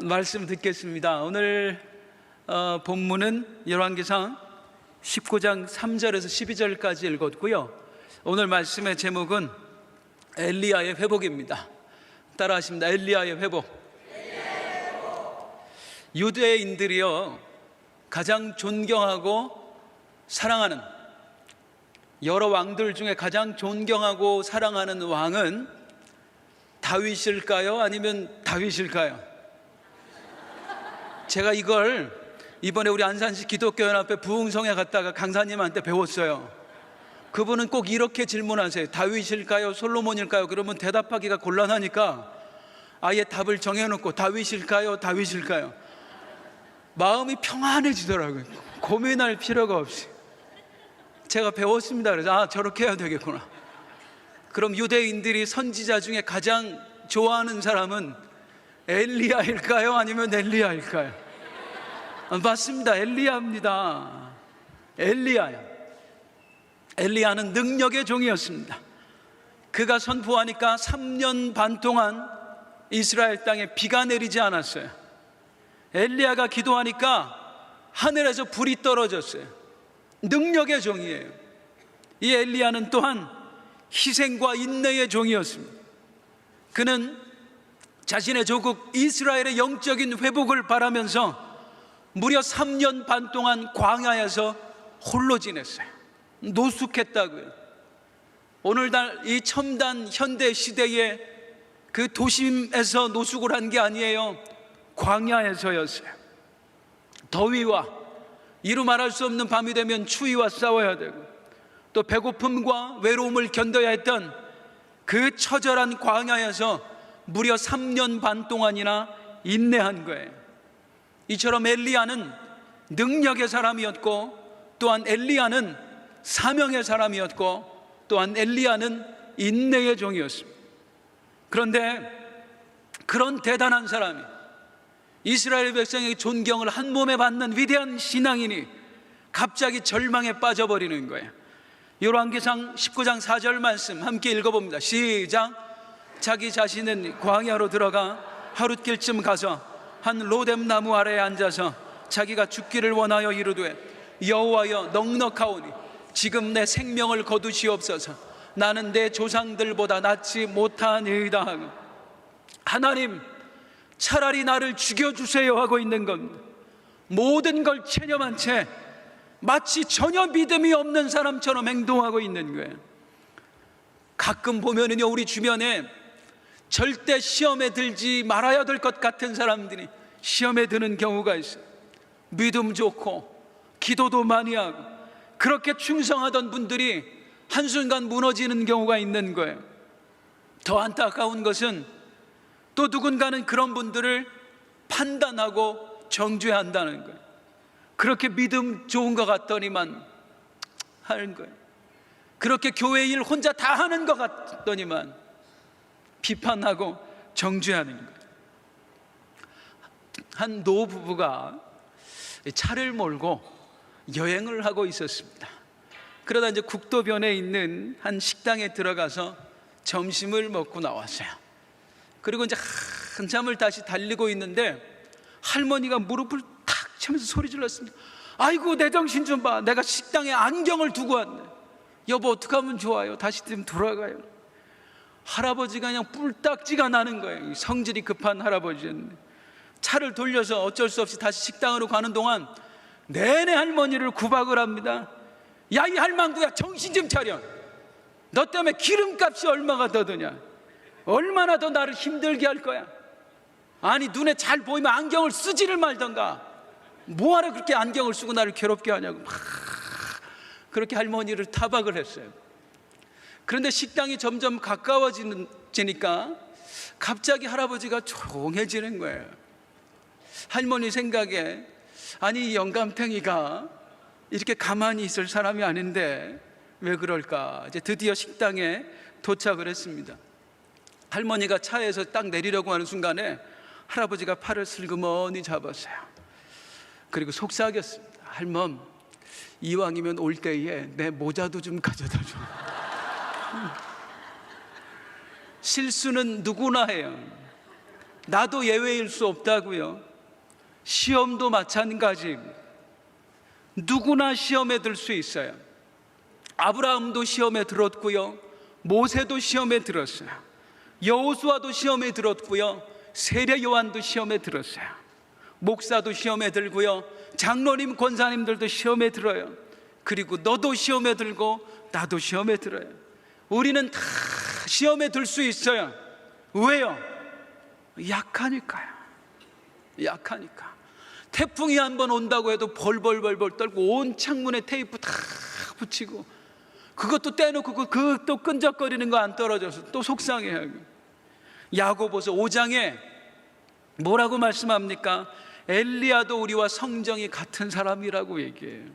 말씀 듣겠습니다. 오늘 본문은 열왕기상 19장 3절에서 12절까지 읽었고요. 오늘 말씀의 제목은 엘리야의 회복입니다. 따라하십니다. 엘리야의 회복. 유대인들이요, 가장 존경하고 사랑하는, 여러 왕들 중에 가장 존경하고 사랑하는 왕은 다윗일까요? 아니면 다윗일까요? 제가 이걸 이번에 우리 안산시 기독교연합회 부흥성에 갔다가 강사님한테 배웠어요. 그분은 꼭 이렇게 질문하세요. 다윗일까요? 솔로몬일까요? 그러면 대답하기가 곤란하니까 아예 답을 정해놓고 다윗일까요? 다윗일까요? 마음이 평안해지더라고요. 고민할 필요가 없이. 제가 배웠습니다. 그래서 저렇게 해야 되겠구나. 그럼 유대인들이 선지자 중에 가장 좋아하는 사람은 엘리야일까요? 아니면 엘리야일까요? 맞습니다. 엘리야입니다. 엘리야요. 엘리야는 능력의 종이었습니다. 그가 선포하니까 3년 반 동안 이스라엘 땅에 비가 내리지 않았어요. 엘리야가 기도하니까 하늘에서 불이 떨어졌어요. 능력의 종이에요. 이 엘리야는 또한 희생과 인내의 종이었습니다. 그는 자신의 조국 이스라엘의 영적인 회복을 바라면서 무려 3년 반 동안 광야에서 홀로 지냈어요. 노숙했다고요. 오늘날 이 첨단 현대 시대에 그 도심에서 노숙을 한 게 아니에요. 광야에서였어요. 더위와 이루 말할 수 없는 밤이 되면 추위와 싸워야 되고, 또 배고픔과 외로움을 견뎌야 했던 그 처절한 광야에서 무려 3년 반 동안이나 인내한 거예요. 이처럼 엘리야는 능력의 사람이었고, 또한 엘리야는 사명의 사람이었고, 또한 엘리야는 인내의 종이었습니다. 그런데 그런 대단한 사람이, 이스라엘 백성의 존경을 한 몸에 받는 위대한 신앙인이 갑자기 절망에 빠져버리는 거예요. 열왕기상 19장 4절 말씀 함께 읽어봅니다. 시작. 자기 자신은 광야로 들어가 하룻길쯤 가서 한 로뎀 나무 아래에 앉아서 자기가 죽기를 원하여 이르되, 여호와여, 넉넉하오니 지금 내 생명을 거두시옵소서. 나는 내 조상들보다 낫지 못하니이다 하고, 하나님, 차라리 나를 죽여주세요 하고 있는 겁니다. 모든 걸 체념한 채 마치 전혀 믿음이 없는 사람처럼 행동하고 있는 거예요. 가끔 보면은요, 우리 주변에 절대 시험에 들지 말아야 될 것 같은 사람들이 시험에 드는 경우가 있어요. 믿음 좋고 기도도 많이 하고 그렇게 충성하던 분들이 한순간 무너지는 경우가 있는 거예요. 더 안타까운 것은 또 누군가는 그런 분들을 판단하고 정죄한다는 거예요. 그렇게 믿음 좋은 것 같더니만 하는 거예요. 그렇게 교회 일 혼자 다 하는 것 같더니만 비판하고 정죄하는 거예요. 한 노부부가 차를 몰고 여행을 하고 있었습니다. 그러다 이제 국도변에 있는 한 식당에 들어가서 점심을 먹고 나왔어요. 그리고 이제 한참을 다시 달리고 있는데 할머니가 무릎을 탁 치면서 소리 질렀습니다. 아이고, 내 정신 좀 봐. 내가 식당에 안경을 두고 왔네. 여보, 어떻게 하면 좋아요? 다시 좀 돌아가요. 할아버지가 그냥 뿔딱지가 나는 거예요. 성질이 급한 할아버지였는데 차를 돌려서 어쩔 수 없이 다시 식당으로 가는 동안 내내 할머니를 구박을 합니다. 야, 이 할망구야, 정신 좀 차려. 너 때문에 기름값이 얼마가 더 드냐? 얼마나 더 나를 힘들게 할 거야? 아니, 눈에 잘 보이면 안경을 쓰지를 말던가. 뭐하러 그렇게 안경을 쓰고 나를 괴롭게 하냐고 막 그렇게 할머니를 타박을 했어요. 그런데 식당이 점점 가까워지니까 갑자기 할아버지가 조용해지는 거예요. 할머니 생각에, 아니, 이 영감탱이가 이렇게 가만히 있을 사람이 아닌데 왜 그럴까? 이제 드디어 식당에 도착을 했습니다. 할머니가 차에서 딱 내리려고 하는 순간에 할아버지가 팔을 슬그머니 잡았어요. 그리고 속삭였습니다. 할멈, 이왕이면 올 때에 내 모자도 좀 가져다 줘. 실수는 누구나 해요. 나도 예외일 수 없다고요. 시험도 마찬가지입니다. 누구나 시험에 들 수 있어요. 아브라함도 시험에 들었고요, 모세도 시험에 들었어요. 여호수아도 시험에 들었고요, 세례 요한도 시험에 들었어요. 목사도 시험에 들고요, 장로님, 권사님들도 시험에 들어요. 그리고 너도 시험에 들고 나도 시험에 들어요. 우리는 다 시험에 들 수 있어요. 왜요? 약하니까요. 약하니까. 태풍이 한번 온다고 해도 벌벌벌벌 떨고 온 창문에 테이프 다 붙이고, 그것도 떼놓고 그 또 끈적거리는 거 안 떨어져서 또 속상해요. 야고보서 5장에 뭐라고 말씀합니까? 엘리야도 우리와 성정이 같은 사람이라고 얘기해요.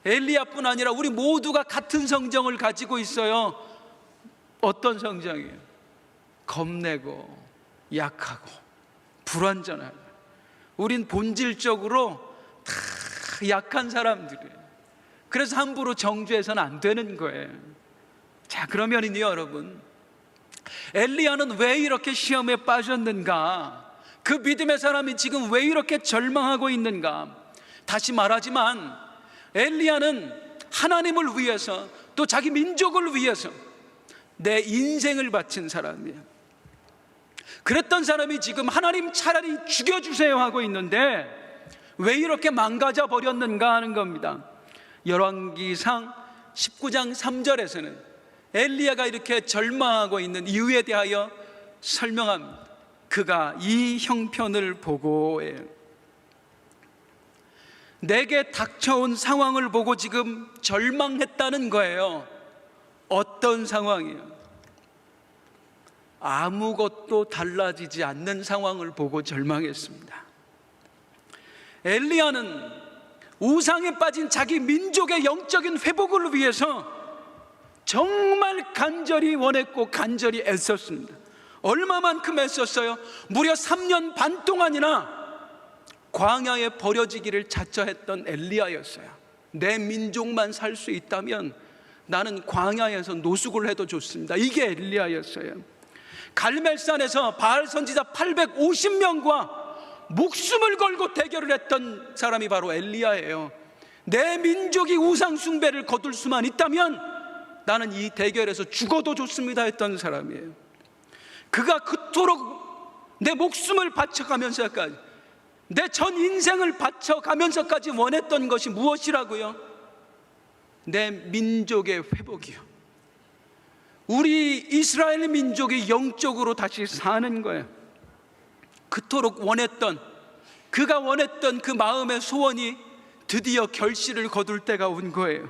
엘리야뿐 아니라 우리 모두가 같은 성정을 가지고 있어요. 어떤 성정이에요? 겁내고 약하고 불완전하고. 우린 본질적으로 다 약한 사람들이에요. 그래서 함부로 정죄해서는 안 되는 거예요. 자, 그러면요 여러분, 엘리야는 왜 이렇게 시험에 빠졌는가? 그 믿음의 사람이 지금 왜 이렇게 절망하고 있는가? 다시 말하지만 엘리야는 하나님을 위해서, 또 자기 민족을 위해서 내 인생을 바친 사람이에요. 그랬던 사람이 지금 하나님 차라리 죽여주세요 하고 있는데 왜 이렇게 망가져 버렸는가 하는 겁니다. 열왕기상 19장 3절에서는 엘리야가 이렇게 절망하고 있는 이유에 대하여 설명합니다. 그가 이 형편을 보고예요. 내게 닥쳐온 상황을 보고 지금 절망했다는 거예요. 어떤 상황이에요? 아무것도 달라지지 않는 상황을 보고 절망했습니다. 엘리야는 우상에 빠진 자기 민족의 영적인 회복을 위해서 정말 간절히 원했고 간절히 애썼습니다. 얼마만큼 애썼어요? 무려 3년 반 동안이나 광야에 버려지기를 자처했던 엘리야였어요. 내 민족만 살 수 있다면 나는 광야에서 노숙을 해도 좋습니다. 이게 엘리야였어요. 갈멜산에서 바알 선지자 850명과 목숨을 걸고 대결을 했던 사람이 바로 엘리야예요. 내 민족이 우상 숭배를 거둘 수만 있다면 나는 이 대결에서 죽어도 좋습니다 했던 사람이에요. 그가 그토록 내 목숨을 바쳐가면서까지, 내 전 인생을 바쳐가면서까지 원했던 것이 무엇이라고요? 내 민족의 회복이요. 우리 이스라엘 민족이 영적으로 다시 사는 거예요. 그토록 원했던, 그가 원했던 그 마음의 소원이 드디어 결실을 거둘 때가 온 거예요.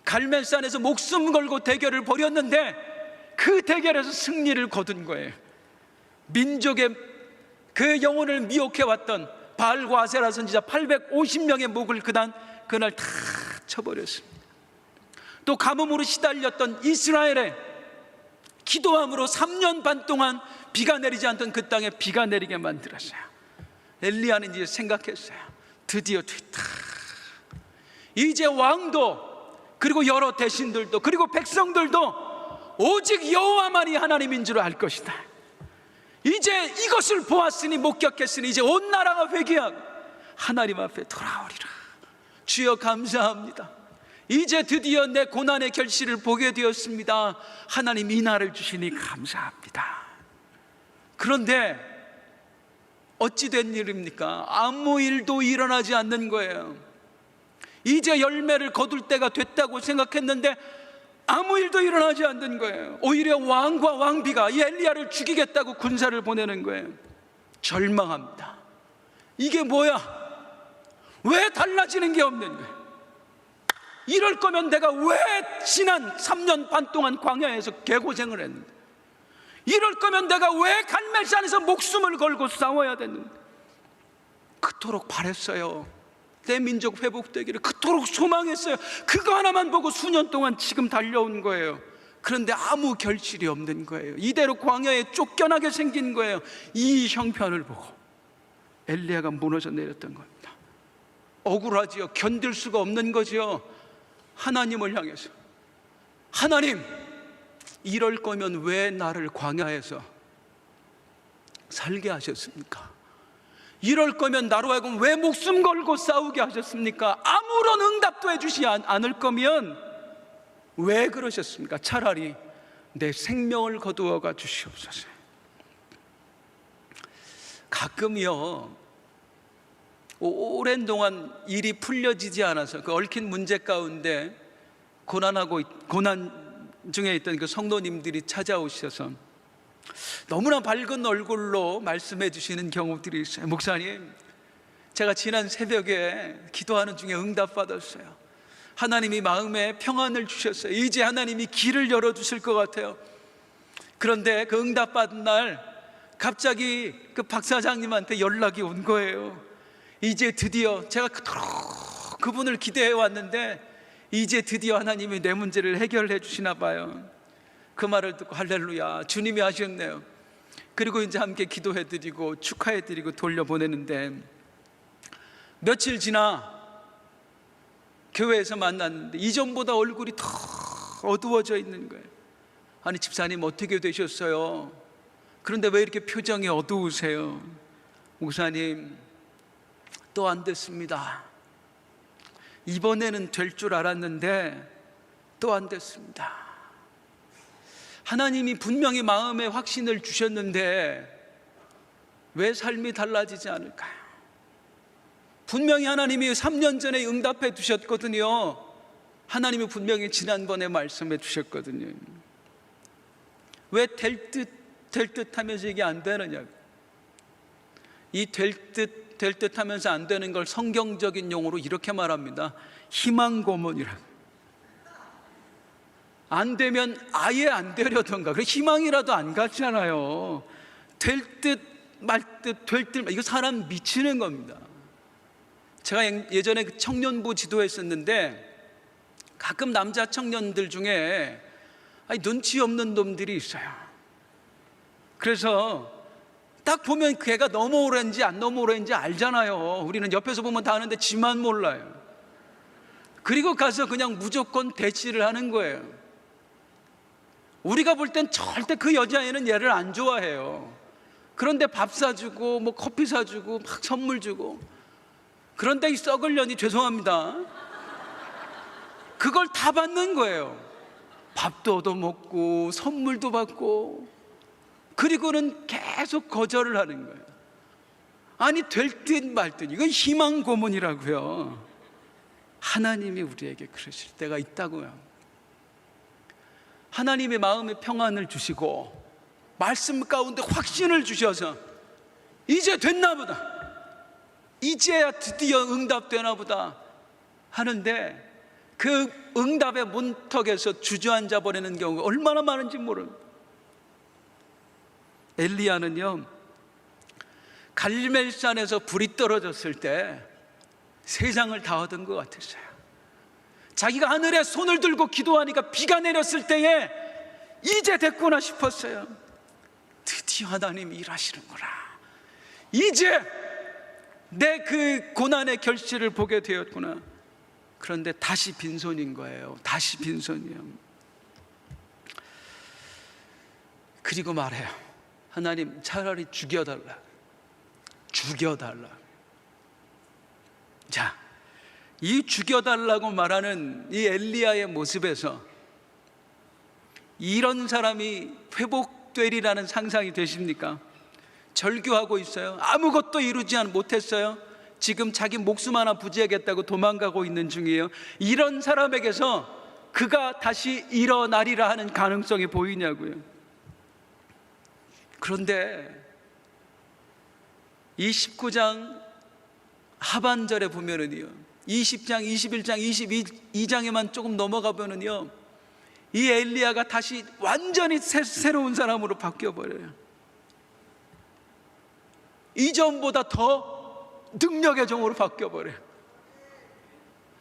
갈멜산에서 목숨 걸고 대결을 벌였는데 그 대결에서 승리를 거둔 거예요. 민족의 그 영혼을 미혹해왔던 바알과 아세라 선지자 850명의 목을 그날 다 쳐버렸습니다. 또 가뭄으로 시달렸던 이스라엘에 기도함으로 3년 반 동안 비가 내리지 않던 그 땅에 비가 내리게 만들었어요. 엘리야는 이제 생각했어요. 드디어 됐다. 이제 왕도, 그리고 여러 대신들도, 그리고 백성들도 오직 여호와만이 하나님인 줄 알 것이다. 이제 이것을 보았으니, 목격했으니 이제 온 나라가 회개하고 하나님 앞에 돌아오리라. 주여 감사합니다. 이제 드디어 내 고난의 결실을 보게 되었습니다. 하나님 이 날을 주시니 감사합니다. 그런데 어찌 된 일입니까? 아무 일도 일어나지 않는 거예요. 이제 열매를 거둘 때가 됐다고 생각했는데 아무 일도 일어나지 않는 거예요. 오히려 왕과 왕비가 이 엘리야를 죽이겠다고 군사를 보내는 거예요. 절망합니다. 이게 뭐야? 왜 달라지는 게 없는 거예요? 이럴 거면 내가 왜 지난 3년 반 동안 광야에서 개고생을 했는데, 이럴 거면 내가 왜 갈멜산에서 목숨을 걸고 싸워야 됐는데, 그토록 바랬어요. 내 민족 회복되기를 그토록 소망했어요. 그거 하나만 보고 수년 동안 지금 달려온 거예요. 그런데 아무 결실이 없는 거예요. 이대로 광야에 쫓겨나게 생긴 거예요. 이 형편을 보고 엘리야가 무너져 내렸던 겁니다. 억울하지요. 견딜 수가 없는 거지요. 하나님을 향해서, 하나님, 이럴 거면 왜 나를 광야에서 살게 하셨습니까? 이럴 거면 나로 하여금 왜 목숨 걸고 싸우게 하셨습니까? 아무런 응답도 해주지 않을 거면 왜 그러셨습니까? 차라리 내 생명을 거두어가 주시옵소서. 가끔요, 오랜 동안 일이 풀려지지 않아서 그 얽힌 문제 가운데 고난 중에 있던 그 성도님들이 찾아오셔서 너무나 밝은 얼굴로 말씀해 주시는 경우들이 있어요. 목사님, 제가 지난 새벽에 기도하는 중에 응답받았어요. 하나님이 마음에 평안을 주셨어요. 이제 하나님이 길을 열어주실 것 같아요. 그런데 그 응답받은 날 갑자기 그 박사장님한테 연락이 온 거예요. 이제 드디어 제가 그토록 그분을 기대해 왔는데 이제 드디어 하나님이 내 문제를 해결해 주시나 봐요. 그 말을 듣고 할렐루야, 주님이 하셨네요. 그리고 이제 함께 기도해 드리고 축하해 드리고 돌려보내는데, 며칠 지나 교회에서 만났는데 이전보다 얼굴이 더 어두워져 있는 거예요. 아니, 집사님 어떻게 되셨어요? 그런데 왜 이렇게 표정이 어두우세요? 목사님, 또 안 됐습니다. 이번에는 될 줄 알았는데 또 안 됐습니다. 하나님이 분명히 마음에 확신을 주셨는데 왜 삶이 달라지지 않을까요? 분명히 하나님이 3년 전에 응답해 주셨거든요. 하나님이 분명히 지난번에 말씀해 주셨거든요. 왜 될 듯 하면서 이게 안 되느냐고. 이 될 듯 하면서 안 되는 걸 성경적인 용어로 이렇게 말합니다. 희망고문이라고. 안 되면 아예 안 되려던가. 그래, 희망이라도 안 갖잖아요. 될 듯 말 듯 될 듯, 이거 사람 미치는 겁니다. 제가 예전에 청년부 지도했었는데 가끔 남자 청년들 중에 눈치 없는 놈들이 있어요. 그래서 딱 보면 걔가 넘어오는지 안 넘어오는지 알잖아요. 우리는 옆에서 보면 다 아는데 지만 몰라요. 그리고 가서 그냥 무조건 대치를 하는 거예요. 우리가 볼 땐 절대 그 여자애는 얘를 안 좋아해요. 그런데 밥 사주고 뭐 커피 사주고 막 선물 주고, 그런데 이 썩을 년이, 죄송합니다, 그걸 다 받는 거예요. 밥도 얻어먹고 선물도 받고, 그리고는 계속 거절을 하는 거예요. 아니, 될 듯 말 듯, 이건 희망 고문이라고요. 하나님이 우리에게 그러실 때가 있다고요. 하나님의 마음에 평안을 주시고 말씀 가운데 확신을 주셔서 이제 됐나 보다, 이제야 드디어 응답되나 보다 하는데 그 응답의 문턱에서 주저앉아 버리는 경우가 얼마나 많은지 모릅니다. 엘리야는요, 갈멜산에서 불이 떨어졌을 때 세상을 다 얻은 것 같았어요. 자기가 하늘에 손을 들고 기도하니까 비가 내렸을 때에 이제 됐구나 싶었어요. 드디어 하나님이 일하시는구나, 이제 내 그 고난의 결실을 보게 되었구나. 그런데 다시 빈손인 거예요. 다시 빈손이에요. 그리고 말해요. 하나님, 차라리 죽여달라. 자, 이 죽여달라고 말하는 이 엘리야의 모습에서 이런 사람이 회복되리라는 상상이 되십니까? 절규하고 있어요. 아무것도 이루지 못했어요. 지금 자기 목숨 하나 부지하겠다고 도망가고 있는 중이에요. 이런 사람에게서 그가 다시 일어나리라 하는 가능성이 보이냐고요. 그런데 이 19장 하반절에 보면은요, 20장, 21장, 22장에만 조금 넘어가 보면은요, 이 엘리야가 다시 완전히 새로운 사람으로 바뀌어 버려요. 이전보다 더 능력의 종으로 바뀌어 버려요.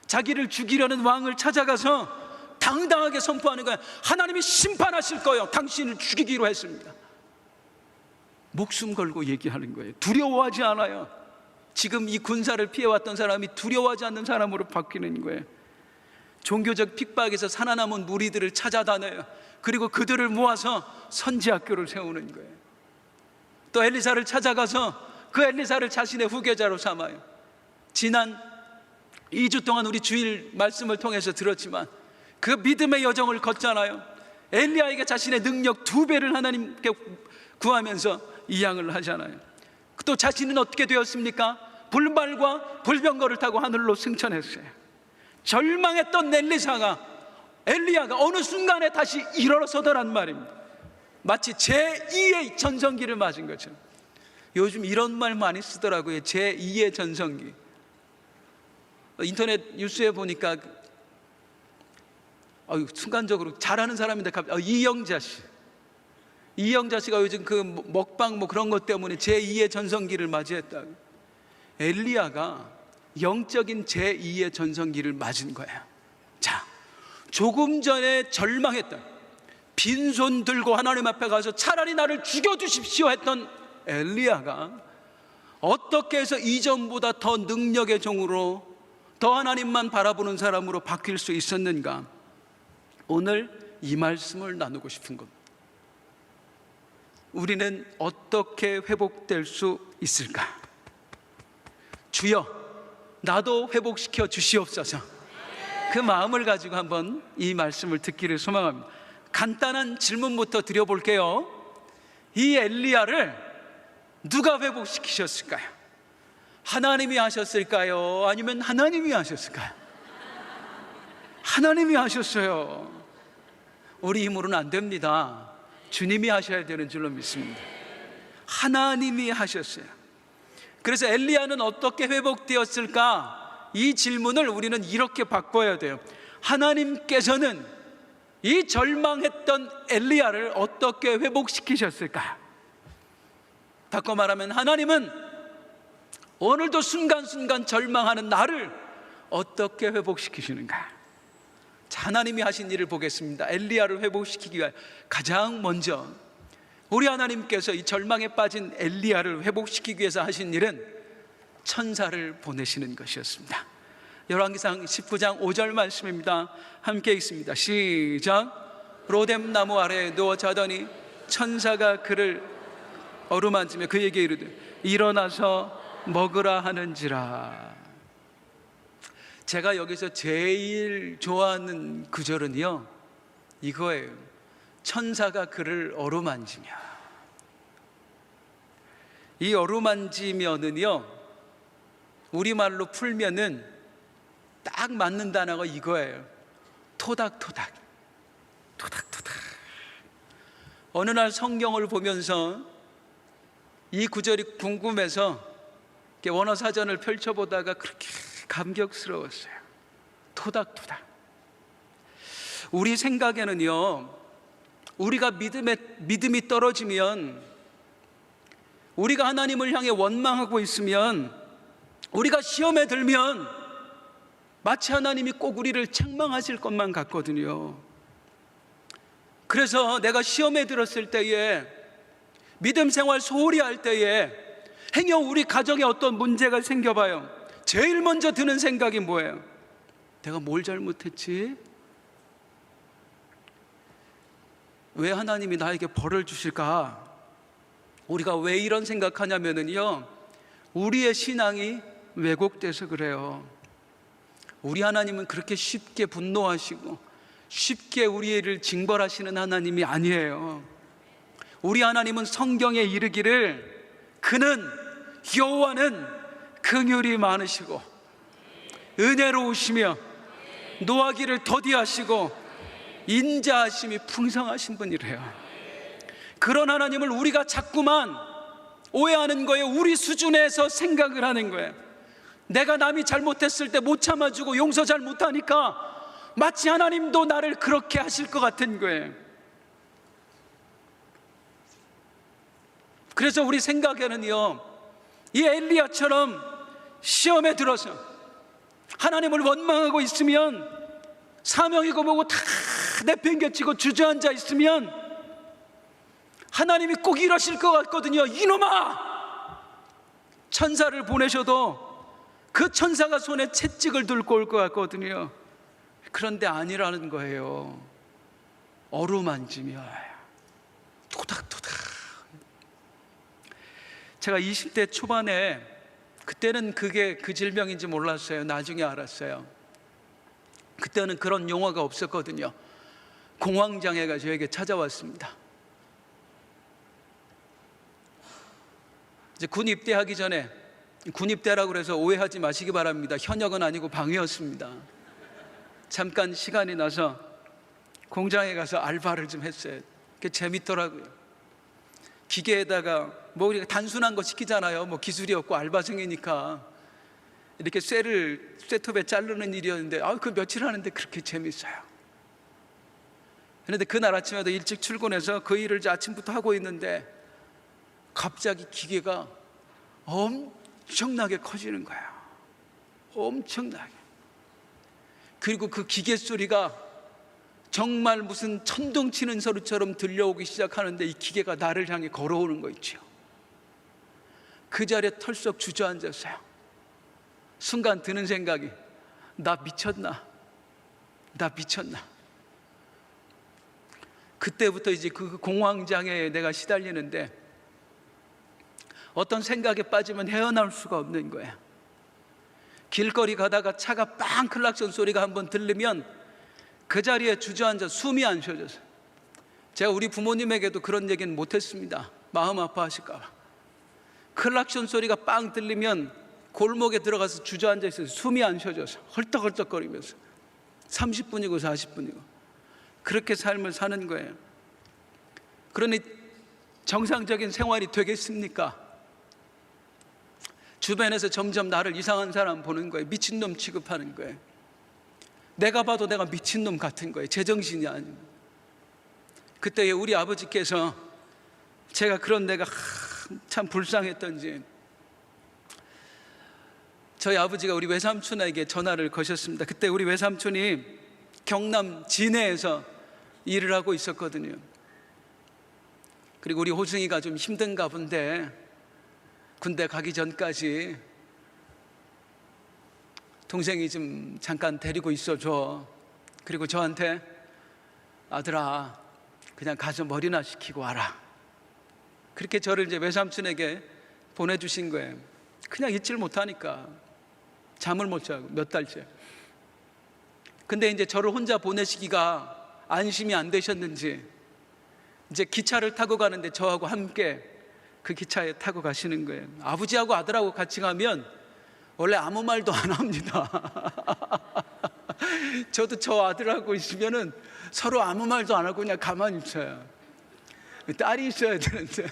자기를 죽이려는 왕을 찾아가서 당당하게 선포하는 거예요. 하나님이 심판하실 거예요. 당신을 죽이기로 했습니다. 목숨 걸고 얘기하는 거예요. 두려워하지 않아요. 지금 이 군사를 피해왔던 사람이 두려워하지 않는 사람으로 바뀌는 거예요. 종교적 핍박에서 살아남은 무리들을 찾아다녀요. 그리고 그들을 모아서 선지학교를 세우는 거예요. 또 엘리사를 찾아가서 그 엘리사를 자신의 후계자로 삼아요. 지난 2주 동안 우리 주일 말씀을 통해서 들었지만 그 믿음의 여정을 걷잖아요. 엘리야에게 자신의 능력 2배를 하나님께 구하면서 이양을 하잖아요. 또 자신은 어떻게 되었습니까? 불말과 불병거를 타고 하늘로 승천했어요. 절망했던 엘리야가 어느 순간에 다시 일어서더란 말입니다. 마치 제2의 전성기를 맞은 것처럼. 요즘 이런 말 많이 쓰더라고요. 제2의 전성기. 인터넷 뉴스에 보니까 순간적으로 잘하는 사람인데 갑자기 이영자 씨가 요즘 그 먹방 그런 것 때문에 제2의 전성기를 맞이했다고. 엘리야가 영적인 제2의 전성기를 맞은 거예요. 자, 조금 전에 절망했던, 빈손 들고 하나님 앞에 가서 차라리 나를 죽여주십시오 했던 엘리야가 어떻게 해서 이전보다 더 능력의 종으로, 더 하나님만 바라보는 사람으로 바뀔 수 있었는가? 오늘 이 말씀을 나누고 싶은 겁니다. 우리는 어떻게 회복될 수 있을까? 주여, 나도 회복시켜 주시옵소서. 그 마음을 가지고 한번 이 말씀을 듣기를 소망합니다. 간단한 질문부터 드려볼게요. 이 엘리야를 누가 회복시키셨을까요? 하나님이 하셨을까요? 아니면 하나님이 하셨을까요? 하나님이 하셨어요. 우리 힘으로는 안 됩니다. 주님이 하셔야 되는 줄로 믿습니다. 하나님이 하셨어요. 그래서 엘리야는 어떻게 회복되었을까? 이 질문을 우리는 이렇게 바꿔야 돼요. 하나님께서는 이 절망했던 엘리야를 어떻게 회복시키셨을까? 바꿔 말하면 하나님은 오늘도 순간순간 절망하는 나를 어떻게 회복시키시는가? 자, 하나님이 하신 일을 보겠습니다. 엘리야를 회복시키기 위해 가장 먼저 우리 하나님께서 이 절망에 빠진 엘리야를 회복시키기 위해서 하신 일은 천사를 보내시는 것이었습니다. 열왕기상 19장 5절 말씀입니다. 함께 읽습니다. 시작. 로뎀 나무 아래에 누워 자더니 천사가 그를 어루만지며 그에게 이르되 일어나서 먹으라 하는지라. 제가 여기서 제일 좋아하는 구절은요, 이거예요. 천사가 그를 어루만지며. 이 어루만지면은요, 우리말로 풀면은 딱 맞는 단어가 이거예요. 토닥토닥. 토닥토닥. 어느 날 성경을 보면서 이 구절이 궁금해서 원어 사전을 펼쳐보다가 그렇게 감격스러웠어요. 토닥토닥. 우리 생각에는요, 우리가 믿음이 떨어지면, 우리가 하나님을 향해 원망하고 있으면, 우리가 시험에 들면 마치 하나님이 꼭 우리를 책망하실 것만 같거든요. 그래서 내가 시험에 들었을 때에, 믿음 생활 소홀히 할 때에, 행여 우리 가정에 어떤 문제가 생겨봐요. 제일 먼저 드는 생각이 뭐예요? 내가 뭘 잘못했지? 왜 하나님이 나에게 벌을 주실까? 우리가 왜 이런 생각하냐면요, 우리의 신앙이 왜곡돼서 그래요. 우리 하나님은 그렇게 쉽게 분노하시고 쉽게 우리를 징벌하시는 하나님이 아니에요. 우리 하나님은 성경에 이르기를 그는, 여호와는 긍휼이 많으시고 은혜로우시며 노하기를 더디하시고 인자하심이 풍성하신 분이래요. 그런 하나님을 우리가 자꾸만 오해하는 거예요. 우리 수준에서 생각을 하는 거예요. 내가 남이 잘못했을 때 못 참아주고 용서 잘 못하니까 마치 하나님도 나를 그렇게 하실 것 같은 거예요. 그래서 우리 생각에는요, 이 엘리야처럼 시험에 들어서 하나님을 원망하고 있으면, 사명이고 뭐고 다 내팽개치고 주저앉아 있으면 하나님이 꼭 이러실 것 같거든요. 이놈아! 천사를 보내셔도 그 천사가 손에 채찍을 들고 올 것 같거든요. 그런데 아니라는 거예요. 어루만지며 토닥토닥. 제가 20대 초반에, 그때는 그게 그 질병인지 몰랐어요. 나중에 알았어요. 그때는 그런 용어가 없었거든요. 공황장애가 저에게 찾아왔습니다. 이제 군 입대하기 전에, 군 입대라고 해서 오해하지 마시기 바랍니다. 현역은 아니고 방위였습니다. 잠깐 시간이 나서 공장에 가서 알바를 좀 했어요. 그게 재밌더라고요. 기계에다가 뭐 우리가 단순한 거 시키잖아요. 뭐 기술이 없고 알바생이니까 이렇게 쇠톱에 자르는 일이었는데, 그 며칠 하는데 그렇게 재밌어요. 그런데 그날 아침에도 일찍 출근해서 그 일을 이제 아침부터 하고 있는데 갑자기 기계가 엄청나게 커지는 거야. 엄청나게. 그리고 그 기계 소리가 정말 무슨 천둥 치는 소리처럼 들려오기 시작하는데, 이 기계가 나를 향해 걸어오는 거 있죠. 그 자리에 털썩 주저앉았어요. 순간 드는 생각이, 나 미쳤나? 나 미쳤나? 그때부터 이제 그 공황장애에 내가 시달리는데, 어떤 생각에 빠지면 헤어나올 수가 없는 거야. 길거리 가다가 차가 빵 클락션 소리가 한번 들리면 그 자리에 주저앉아 숨이 안 쉬어져서, 제가 우리 부모님에게도 그런 얘기는 못했습니다. 마음 아파하실까 봐. 클락션 소리가 빵 들리면 골목에 들어가서 주저앉아 있어서 숨이 안 쉬어져서 헐떡헐떡거리면서 30분이고 40분이고 그렇게 삶을 사는 거예요. 그러니 정상적인 생활이 되겠습니까? 주변에서 점점 나를 이상한 사람 보는 거예요. 미친놈 취급하는 거예요. 내가 봐도 내가 미친놈 같은 거예요. 제정신이 아니고. 그때 우리 아버지께서, 제가 그런 내가 참 불쌍했던지, 저희 아버지가 우리 외삼촌에게 전화를 거셨습니다. 그때 우리 외삼촌이 경남 진해에서 일을 하고 있었거든요. 그리고 우리 호승이가 좀 힘든가 본데 군대 가기 전까지 동생이 좀 잠깐 데리고 있어줘. 그리고 저한테, 아들아 그냥 가서 머리나 식히고 와라. 그렇게 저를 이제 외삼촌에게 보내주신 거예요. 그냥 잊질 못하니까 잠을 못 자고 몇 달째. 근데 이제 저를 혼자 보내시기가 안심이 안 되셨는지 이제 기차를 타고 가는데 저하고 함께 그 기차에 타고 가시는 거예요. 아버지하고 아들하고 같이 가면 원래 아무 말도 안 합니다. 저도 저 아들하고 있으면은 서로 아무 말도 안 하고 그냥 가만히 있어요. 딸이 있어야 되는데.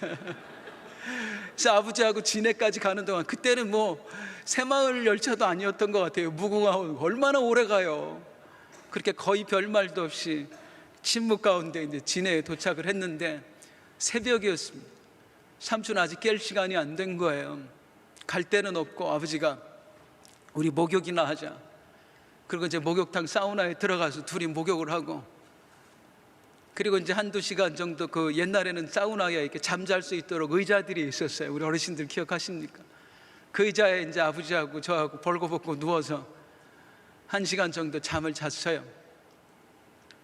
그래서 아버지하고 진해까지 가는 동안, 그때는 뭐 새마을 열차도 아니었던 것 같아요. 무궁화호 얼마나 오래 가요. 그렇게 거의 별말도 없이 침묵 가운데 이제 진해에 도착을 했는데 새벽이었습니다. 삼촌 아직 깰 시간이 안 된 거예요. 갈 데는 없고 아버지가 우리 목욕이나 하자. 그리고 이제 목욕탕 사우나에 들어가서 둘이 목욕을 하고, 그리고 이제 한두 시간 정도, 그 옛날에는 사우나에 이렇게 잠잘 수 있도록 의자들이 있었어요. 우리 어르신들 기억하십니까? 그 의자에 이제 아버지하고 저하고 벌거벗고 누워서 1시간 정도 잠을 잤어요.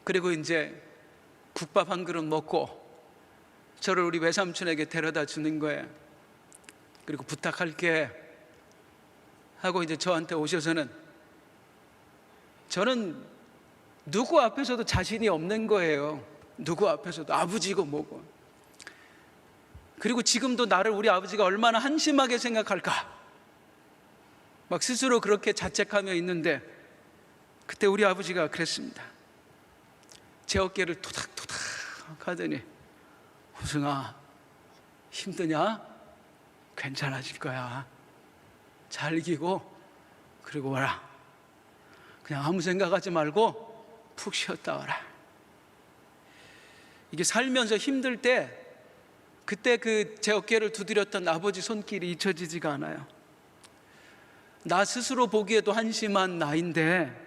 그리고 이제 국밥 한 그릇 먹고 저를 우리 외삼촌에게 데려다 주는 거예요. 그리고 부탁할게 하고 이제 저한테 오셔서는, 저는 누구 앞에서도 자신이 없는 거예요. 누구 앞에서도. 아버지고 뭐고. 그리고 지금도 나를 우리 아버지가 얼마나 한심하게 생각할까 막 스스로 그렇게 자책하며 있는데, 그때 우리 아버지가 그랬습니다. 제 어깨를 토닥토닥 하더니, 호승아 힘드냐? 괜찮아질 거야. 잘 이기고 그리고 와라. 그냥 아무 생각하지 말고 푹 쉬었다 와라. 이게 살면서 힘들 때 그때 그 제 어깨를 두드렸던 아버지 손길이 잊혀지지가 않아요. 나 스스로 보기에도 한심한 나인데,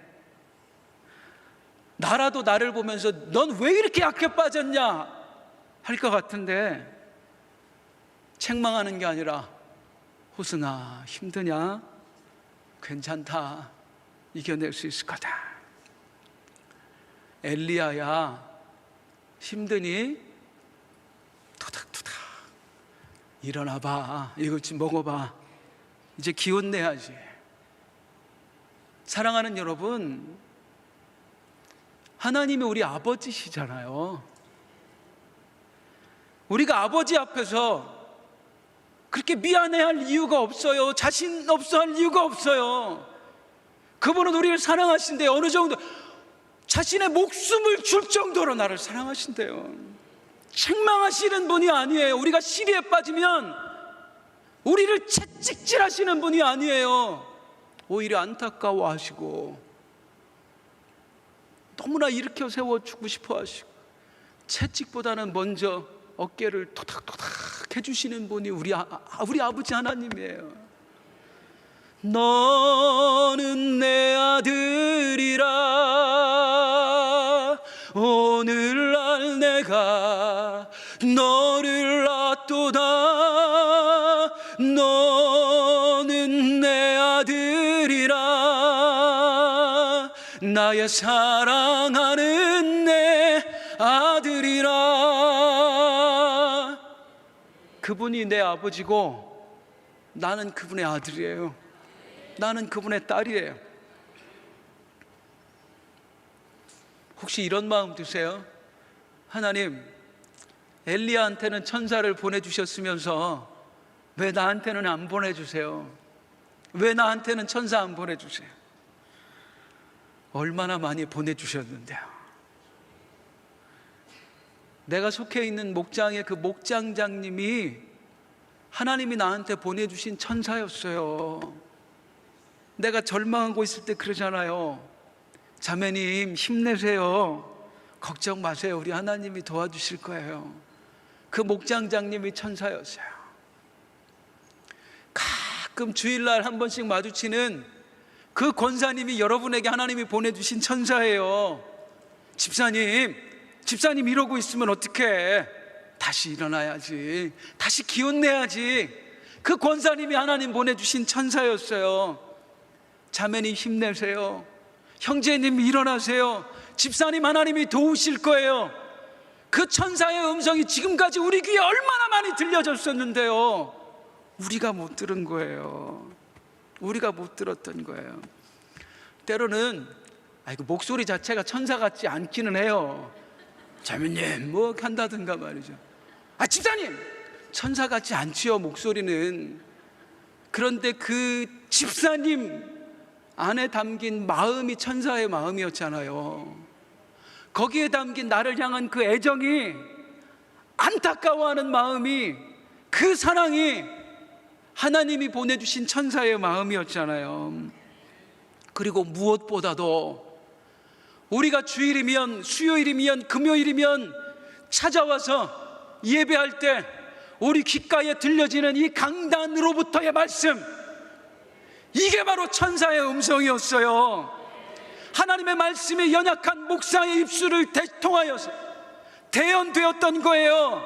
나라도 나를 보면서 넌 왜 이렇게 약해 빠졌냐 할 것 같은데, 책망하는 게 아니라 호승아 힘드냐? 괜찮다. 이겨낼 수 있을 거다. 엘리야야 힘드니? 토닥토닥. 일어나 봐, 이것 좀 먹어봐, 이제 기운 내야지. 사랑하는 여러분, 하나님이 우리 아버지시잖아요. 우리가 아버지 앞에서 그렇게 미안해할 이유가 없어요. 자신 없어 할 이유가 없어요. 그분은 우리를 사랑하신데 어느 정도 자신의 목숨을 줄 정도로 나를 사랑하신대요. 책망하시는 분이 아니에요. 우리가 시리에 빠지면 우리를 채찍질하시는 분이 아니에요. 오히려 안타까워하시고 너무나 일으켜 세워주고 싶어 하시고, 채찍보다는 먼저 어깨를 토닥토닥 해주시는 분이 우리 아버지 하나님이에요. 너는 내 아들이라, 오늘날 내가 너를 낳도다. 너는 내 아들이라, 나의 사랑하는 내 아들이라. 그분이 내 아버지고 나는 그분의 아들이에요. 나는 그분의 딸이에요. 혹시 이런 마음 드세요? 하나님, 엘리야한테는 천사를 보내주셨으면서 왜 나한테는 안 보내주세요? 왜 나한테는 천사 안 보내주세요? 얼마나 많이 보내주셨는데요. 내가 속해 있는 목장의 그 목장장님이 하나님이 나한테 보내주신 천사였어요. 내가 절망하고 있을 때 그러잖아요. 자매님 힘내세요. 걱정 마세요. 우리 하나님이 도와주실 거예요. 그 목장장님이 천사였어요. 가끔 주일날 한 번씩 마주치는 그 권사님이 여러분에게 하나님이 보내주신 천사예요. 집사님 이러고 있으면 어떡해? 다시 일어나야지. 다시 기운 내야지. 그 권사님이 하나님 보내주신 천사였어요. 자매님 힘내세요. 형제님 일어나세요. 집사님 하나님이 도우실 거예요. 그 천사의 음성이 지금까지 우리 귀에 얼마나 많이 들려졌었는데요. 우리가 못 들은 거예요. 우리가 못 들었던 거예요. 때로는 목소리 자체가 천사 같지 않기는 해요. 자매님 뭐 한다든가 말이죠. 집사님 천사 같지 않지요, 목소리는. 그런데 그 집사님 안에 담긴 마음이 천사의 마음이었잖아요. 거기에 담긴 나를 향한 그 애정이, 안타까워하는 마음이, 그 사랑이 하나님이 보내주신 천사의 마음이었잖아요. 그리고 무엇보다도 우리가 주일이면, 수요일이면, 금요일이면 찾아와서 예배할 때 우리 귓가에 들려지는 이 강단으로부터의 말씀, 이게 바로 천사의 음성이었어요. 하나님의 말씀이 연약한 목사의 입술을 통하여서 대언되었던 거예요.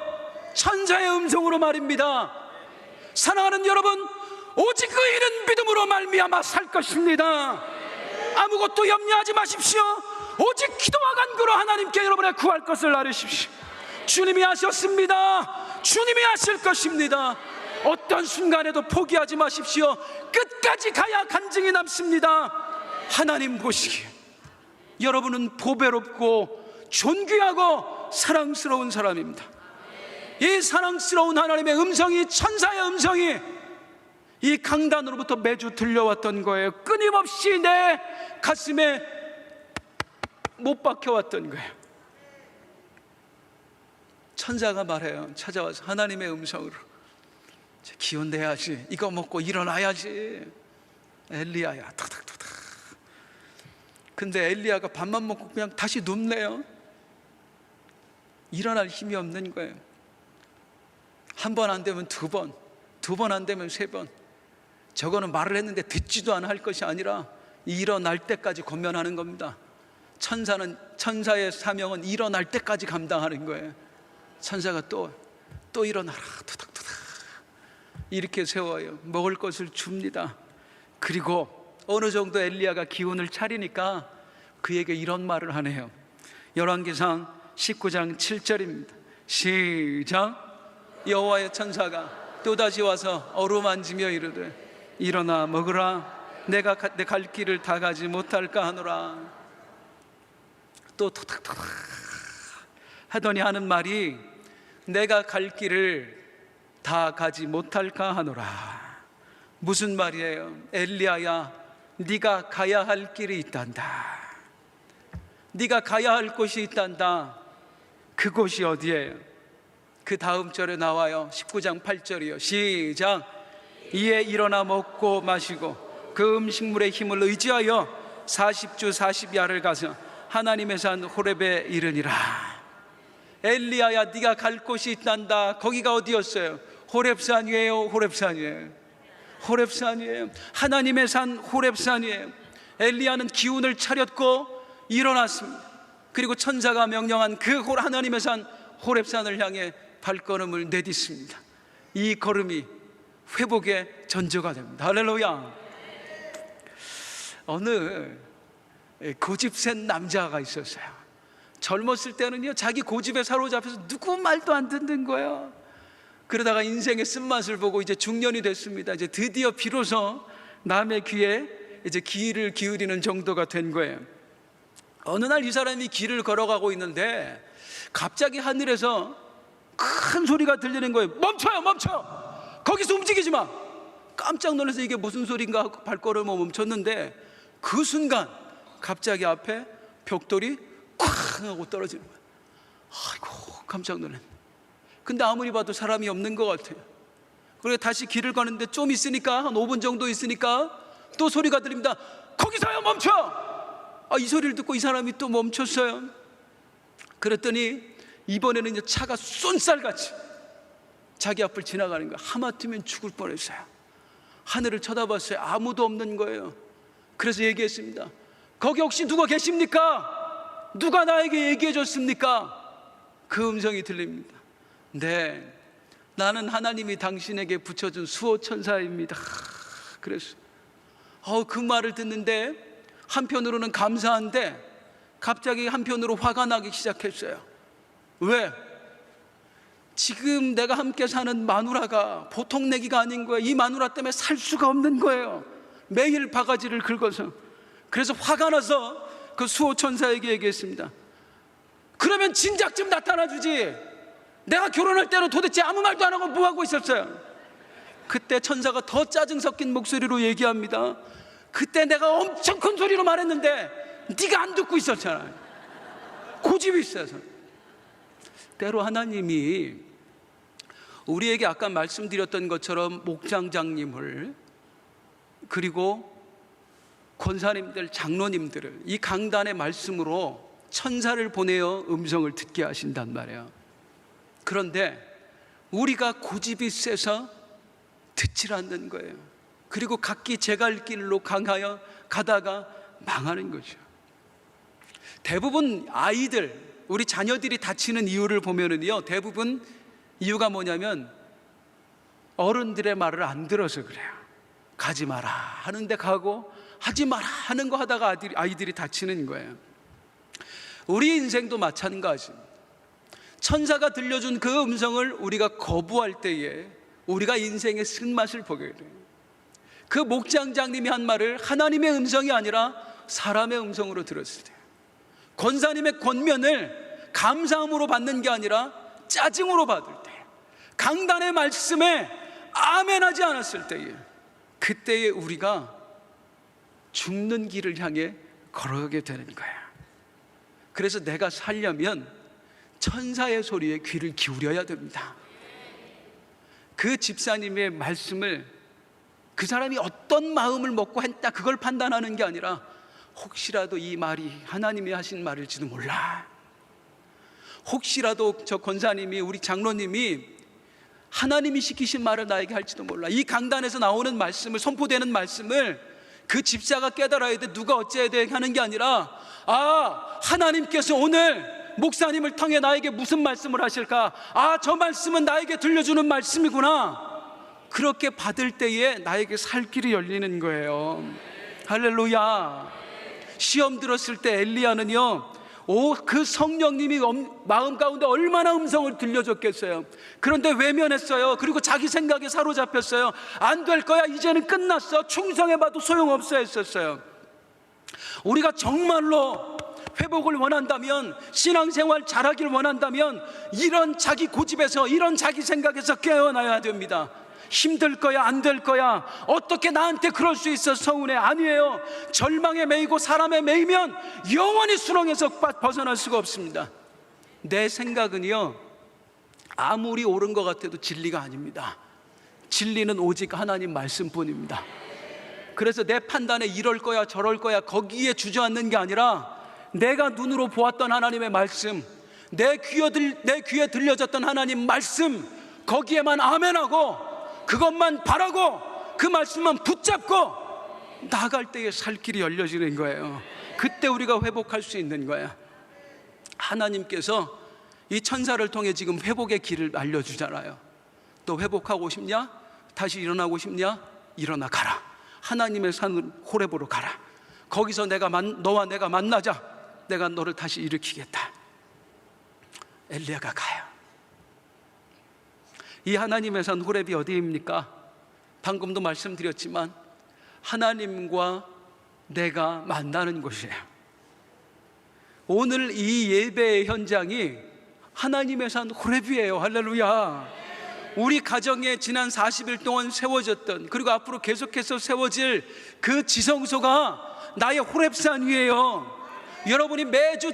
천사의 음성으로 말입니다. 사랑하는 여러분, 오직 의인은 믿음으로 말미암아 살 것입니다. 아무것도 염려하지 마십시오. 오직 기도와 간구로 하나님께 여러분의 구할 것을 아뢰십시오. 주님이 하셨습니다. 주님이 하실 것입니다. 어떤 순간에도 포기하지 마십시오. 끝까지 가야 간증이 남습니다. 하나님 보시기에 여러분은 보배롭고 존귀하고 사랑스러운 사람입니다. 이 사랑스러운 하나님의 음성이, 천사의 음성이 이 강단으로부터 매주 들려왔던 거예요. 끊임없이 내 가슴에 못 박혀왔던 거예요. 천사가 말해요. 찾아와서 하나님의 음성으로, 기운 내야지, 이거 먹고 일어나야지. 엘리야야, 탁탁탁탁. 근데 엘리야가 밥만 먹고 그냥 다시 눕네요. 일어날 힘이 없는 거예요. 한 번 안 되면 두 번, 두 번 안 되면 세 번. 저거는 말을 했는데 듣지도 않아 할 것이 아니라 일어날 때까지 권면하는 겁니다. 천사의 사명은 일어날 때까지 감당하는 거예요. 천사가 또 일어나라, 토닥토닥 이렇게 세워요. 먹을 것을 줍니다. 그리고 어느 정도 엘리야가 기운을 차리니까 그에게 이런 말을 하네요. 열왕기상 19장 7절입니다. 시작. 여호와의 천사가 또다시 와서 어루만지며 이르되 일어나 먹으라. 내가 내 갈 길을 다 가지 못할까 하노라. 또 토닥토닥 하더니 하는 말이 내가 갈 길을 다 가지 못할까 하노라. 무슨 말이에요? 엘리야야, 네가 가야 할 길이 있단다. 네가 가야 할 곳이 있단다. 그곳이 어디예요? 그 다음 절에 나와요. 19장 8절이요. 시작. 이에 일어나 먹고 마시고 그 음식물의 힘을 의지하여 40주 40야를 가서 하나님의 산 호렙에 이르니라. 엘리야야, 네가 갈 곳이 있단다. 거기가 어디였어요? 호렙산이에요. 호렙산이에요. 호렙산이에요. 하나님의 산 호렙산이에요. 엘리야는 기운을 차렸고 일어났습니다. 그리고 천사가 명령한 그 하나님의 산 호렙산을 향해 발걸음을 내딛습니다. 이 걸음이 회복의 전조가 됩니다. 할렐루야. 어느 고집센 남자가 있었어요. 젊었을 때는요, 자기 고집에 사로잡혀서 누구 말도 안 듣는 거예요. 그러다가 인생의 쓴맛을 보고 이제 중년이 됐습니다. 이제 드디어 비로소 남의 귀에 이제 귀를 기울이는 정도가 된 거예요. 어느 날 이 사람이 길을 걸어가고 있는데 갑자기 하늘에서 큰 소리가 들리는 거예요. 멈춰요, 멈춰! 거기서 움직이지 마! 깜짝 놀라서 이게 무슨 소린가 하고 발걸음을 멈췄는데 그 순간 갑자기 앞에 벽돌이 쾅 하고 떨어지는 거예요. 아이고, 깜짝 놀랐네. 근데 아무리 봐도 사람이 없는 것 같아요. 그리고 다시 길을 가는데 좀 있으니까, 한 5분 정도 있으니까 또 소리가 들립니다. 거기서요, 멈춰! 이 소리를 듣고 이 사람이 또 멈췄어요. 그랬더니 이번에는 이제 차가 쏜살같이 자기 앞을 지나가는 거예요. 하마터면 죽을 뻔했어요. 하늘을 쳐다봤어요. 아무도 없는 거예요. 그래서 얘기했습니다. 거기 혹시 누가 계십니까? 누가 나에게 얘기해 줬습니까? 그 음성이 들립니다. 네, 나는 하나님이 당신에게 붙여준 수호천사입니다. 그래서 그 말을 듣는데 한편으로는 감사한데 갑자기 한편으로 화가 나기 시작했어요. 왜? 지금 내가 함께 사는 마누라가 보통 내기가 아닌 거예요. 이 마누라 때문에 살 수가 없는 거예요. 매일 바가지를 긁어서. 그래서 화가 나서 그 수호천사에게 얘기했습니다. 그러면 진작 좀 나타나 주지. 내가 결혼할 때는 도대체 아무 말도 안 하고 뭐 하고 있었어요? 그때 천사가 더 짜증 섞인 목소리로 얘기합니다. 그때 내가 엄청 큰 소리로 말했는데 네가 안 듣고 있었잖아. 고집이 있어서. 때로 하나님이 우리에게 아까 말씀드렸던 것처럼 목장장님을, 그리고 권사님들, 장로님들을 이 강단의 말씀으로 천사를 보내어 음성을 듣게 하신단 말이에요. 그런데 우리가 고집이 세서 듣질 않는 거예요. 그리고 각기 제갈 길로 강하여 가다가 망하는 거죠. 대부분 아이들, 우리 자녀들이 다치는 이유를 보면은요, 대부분 이유가 뭐냐면 어른들의 말을 안 들어서 그래요. 가지 마라 하는데 가고, 하지 마라 하는 거 하다가 아이들이 다치는 거예요. 우리 인생도 마찬가지입니다. 천사가 들려준 그 음성을 우리가 거부할 때에 우리가 인생의 쓴맛을 보게 돼요. 그 목장장님이 한 말을 하나님의 음성이 아니라 사람의 음성으로 들었을 때, 권사님의 권면을 감사함으로 받는 게 아니라 짜증으로 받을 때, 강단의 말씀에 아멘하지 않았을 때에, 그때에 우리가 죽는 길을 향해 걸어가게 되는 거야. 그래서 내가 살려면 천사의 소리에 귀를 기울여야 됩니다. 그 집사님의 말씀을 그 사람이 어떤 마음을 먹고 했다, 그걸 판단하는 게 아니라 혹시라도 이 말이 하나님이 하신 말일지도 몰라, 혹시라도 저 권사님이, 우리 장로님이 하나님이 시키신 말을 나에게 할지도 몰라. 이 강단에서 나오는 말씀을, 선포되는 말씀을 그 집사가 깨달아야 돼. 누가 어찌해야 돼 하는 게 아니라, 하나님께서 오늘 목사님을 통해 나에게 무슨 말씀을 하실까? 저 말씀은 나에게 들려주는 말씀이구나. 그렇게 받을 때에 나에게 살 길이 열리는 거예요. 할렐루야. 시험 들었을 때 엘리야는요, 그 성령님이 마음 가운데 얼마나 음성을 들려줬겠어요. 그런데 외면했어요. 그리고 자기 생각에 사로잡혔어요. 안 될 거야, 이제는 끝났어, 충성해봐도 소용없어 했었어요. 우리가 정말로 회복을 원한다면, 신앙생활 잘하길 원한다면 이런 자기 고집에서, 이런 자기 생각에서 깨어나야 됩니다. 힘들 거야, 안 될 거야, 어떻게 나한테 그럴 수 있어, 서운해. 아니에요. 절망에 매이고 사람에 매이면 영원히 수렁에서 벗어날 수가 없습니다. 내 생각은요, 아무리 옳은 것 같아도 진리가 아닙니다. 진리는 오직 하나님 말씀뿐입니다. 그래서 내 판단에 이럴 거야 저럴 거야 거기에 주저앉는 게 아니라, 내가 눈으로 보았던 하나님의 말씀, 내 귀에 들려졌던 하나님 말씀, 거기에만 아멘하고 그것만 바라고 그 말씀만 붙잡고 나아갈 때에 살 길이 열려지는 거예요. 그때 우리가 회복할 수 있는 거야. 하나님께서 이 천사를 통해 지금 회복의 길을 알려주잖아요. 너 회복하고 싶냐? 다시 일어나고 싶냐? 일어나 가라. 하나님의 산 호렙으로 가라. 거기서 너와 내가 만나자. 내가 너를 다시 일으키겠다. 엘리야가 가요. 이 하나님의 산 호렙이 어디입니까? 방금도 말씀드렸지만 하나님과 내가 만나는 곳이에요. 오늘 이 예배의 현장이 하나님의 산 호렙이에요. 할렐루야. 우리 가정에 지난 40일 동안 세워졌던, 그리고 앞으로 계속해서 세워질 그 지성소가 나의 호렙산 위에요. 여러분이 매주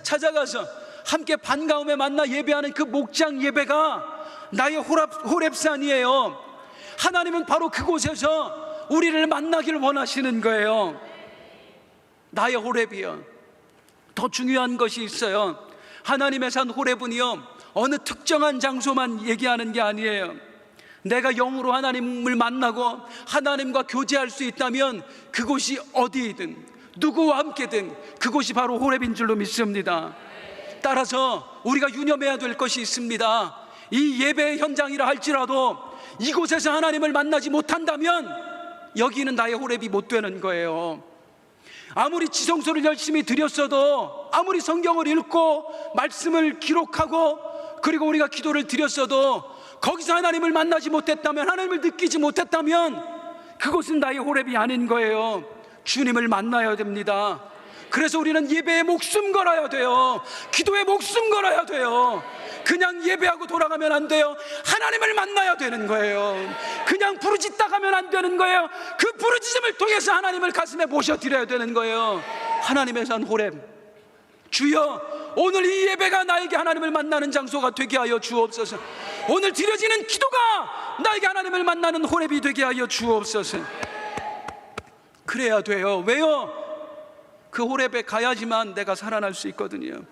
찾아가서 함께 반가움에 만나 예배하는 그 목장 예배가 나의 호렙산이에요. 하나님은 바로 그곳에서 우리를 만나길 원하시는 거예요. 나의 호렙이요. 더 중요한 것이 있어요. 하나님의 산 호렙은요, 어느 특정한 장소만 얘기하는 게 아니에요. 내가 영으로 하나님을 만나고 하나님과 교제할 수 있다면 그곳이 어디이든 누구와 함께든 그곳이 바로 호렙인 줄로 믿습니다. 따라서 우리가 유념해야 될 것이 있습니다. 이 예배의 현장이라 할지라도 이곳에서 하나님을 만나지 못한다면 여기는 나의 호렙이 못 되는 거예요. 아무리 지성소를 열심히 드렸어도, 아무리 성경을 읽고 말씀을 기록하고 그리고 우리가 기도를 드렸어도 거기서 하나님을 만나지 못했다면, 하나님을 느끼지 못했다면 그곳은 나의 호렙이 아닌 거예요. 주님을 만나야 됩니다. 그래서 우리는 예배에 목숨 걸어야 돼요. 기도에 목숨 걸어야 돼요. 그냥 예배하고 돌아가면 안 돼요. 하나님을 만나야 되는 거예요. 그냥 부르짖다 가면 안 되는 거예요. 그 부르짖음을 통해서 하나님을 가슴에 모셔드려야 되는 거예요. 하나님의 산 호렙, 주여 오늘 이 예배가 나에게 하나님을 만나는 장소가 되게 하여 주옵소서. 오늘 드려지는 기도가 나에게 하나님을 만나는 호렙이 되게 하여 주옵소서. 그래야 돼요. 왜요? 그 호렙에 가야지만 내가 살아날 수 있거든요.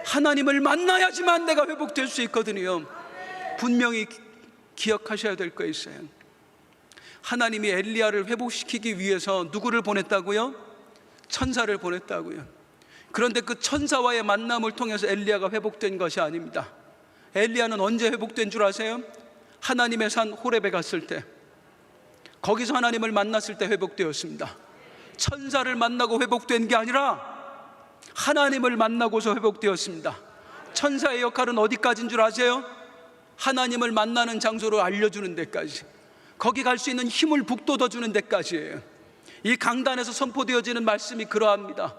하나님을 만나야지만 내가 회복될 수 있거든요. 분명히 기억하셔야 될 거 있어요. 하나님이 엘리야를 회복시키기 위해서 누구를 보냈다고요? 천사를 보냈다고요. 그런데 그 천사와의 만남을 통해서 엘리야가 회복된 것이 아닙니다. 엘리야는 언제 회복된 줄 아세요? 하나님의 산 호렙에 갔을 때, 거기서 하나님을 만났을 때 회복되었습니다. 천사를 만나고 회복된 게 아니라 하나님을 만나고서 회복되었습니다. 천사의 역할은 어디까지인 줄 아세요? 하나님을 만나는 장소로 알려주는 데까지, 거기 갈 수 있는 힘을 북돋아주는 데까지예요. 이 강단에서 선포되어지는 말씀이 그러합니다.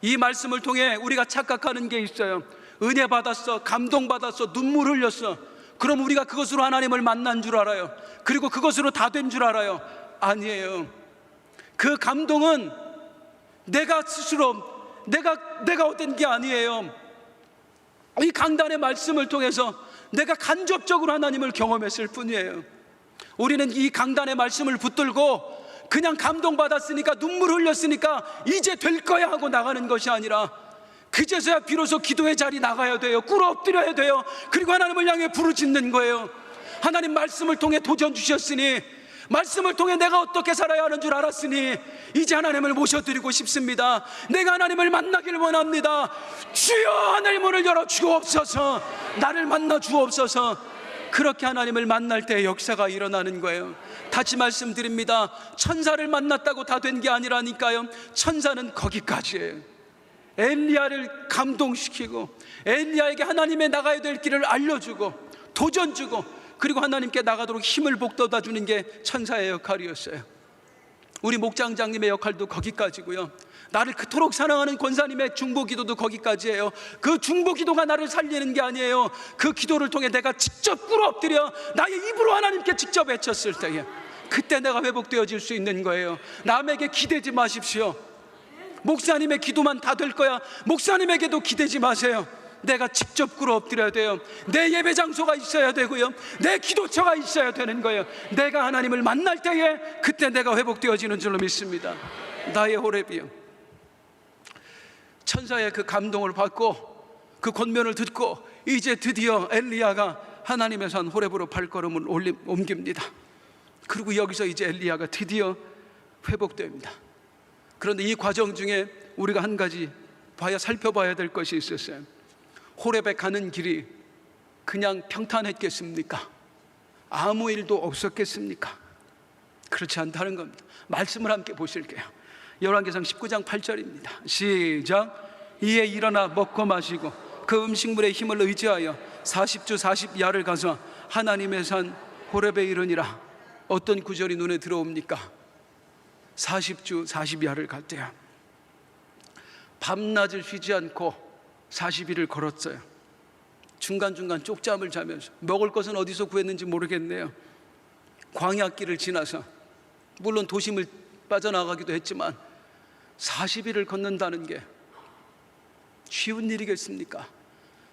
이 말씀을 통해 우리가 착각하는 게 있어요. 은혜 받았어, 감동 받았어, 눈물 흘렸어, 그럼 우리가 그것으로 하나님을 만난 줄 알아요. 그리고 그것으로 다 된 줄 알아요. 아니에요. 그 감동은 내가 스스로 내가 얻은 게 아니에요. 이 강단의 말씀을 통해서 내가 간접적으로 하나님을 경험했을 뿐이에요. 우리는 이 강단의 말씀을 붙들고 그냥 감동받았으니까, 눈물 흘렸으니까 이제 될 거야 하고 나가는 것이 아니라, 그제서야 비로소 기도의 자리 나가야 돼요. 꿇어 엎드려야 돼요. 그리고 하나님을 향해 부르짖는 거예요. 하나님 말씀을 통해 도전 주셨으니, 말씀을 통해 내가 어떻게 살아야 하는 줄 알았으니 이제 하나님을 모셔드리고 싶습니다. 내가 하나님을 만나길 원합니다. 주여 하늘 문을 열어 주옵소서. 나를 만나 주옵소서. 그렇게 하나님을 만날 때 역사가 일어나는 거예요. 다시 말씀드립니다. 천사를 만났다고 다 된 게 아니라니까요. 천사는 거기까지예요. 엘리야를 감동시키고 엘리야에게 하나님의 나가야 될 길을 알려주고 도전 주고, 그리고 하나님께 나가도록 힘을 북돋아 주는 게 천사의 역할이었어요. 우리 목장장님의 역할도 거기까지고요. 나를 그토록 사랑하는 권사님의 중보기도도 거기까지예요. 그 중보기도가 나를 살리는 게 아니에요. 그 기도를 통해 내가 직접 꿇어 엎드려 나의 입으로 하나님께 직접 외쳤을 때에, 그때 내가 회복되어질 수 있는 거예요. 남에게 기대지 마십시오. 목사님의 기도만 다 될 거야, 목사님에게도 기대지 마세요. 내가 직접 꿇어 엎드려야 돼요. 내 예배 장소가 있어야 되고요, 내 기도처가 있어야 되는 거예요. 내가 하나님을 만날 때에 그때 내가 회복되어지는 줄로 믿습니다. 나의 호렙이요. 천사의 그 감동을 받고 그 권면을 듣고 이제 드디어 엘리야가 하나님의 산 호렙으로 발걸음을 옮깁니다. 그리고 여기서 이제 엘리야가 드디어 회복됩니다. 그런데 이 과정 중에 우리가 한 가지 살펴봐야 될 것이 있었어요. 호렙에 가는 길이 그냥 평탄했겠습니까? 아무 일도 없었겠습니까? 그렇지 않다는 겁니다. 말씀을 함께 보실게요. 열왕기상 19장 8절입니다. 시작. 이에 일어나 먹고 마시고 그 음식물의 힘을 의지하여 40주 40야를 가서 하나님의 산 호렙에 이르니라. 어떤 구절이 눈에 들어옵니까? 40주 40야를 갈 때야. 밤낮을 쉬지 않고 40일을 걸었어요. 중간중간 쪽잠을 자면서. 먹을 것은 어디서 구했는지 모르겠네요. 광야길을 지나서, 물론 도심을 빠져나가기도 했지만 40일을 걷는다는 게 쉬운 일이겠습니까?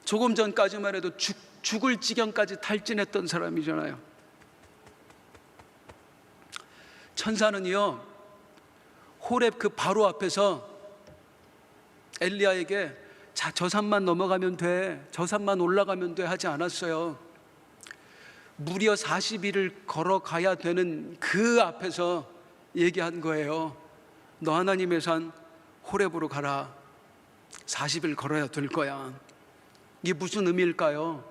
조금 전까지만 해도 죽을 지경까지 탈진했던 사람이잖아요. 천사는요, 호렙 그 바로 앞에서 엘리야에게 자, 저 산만 넘어가면 돼, 저 산만 올라가면 돼 하지 않았어요. 무려 40일을 걸어가야 되는 그 앞에서 얘기한 거예요. 너 하나님의 산 호렙으로 가라. 40일 걸어야 될 거야. 이게 무슨 의미일까요?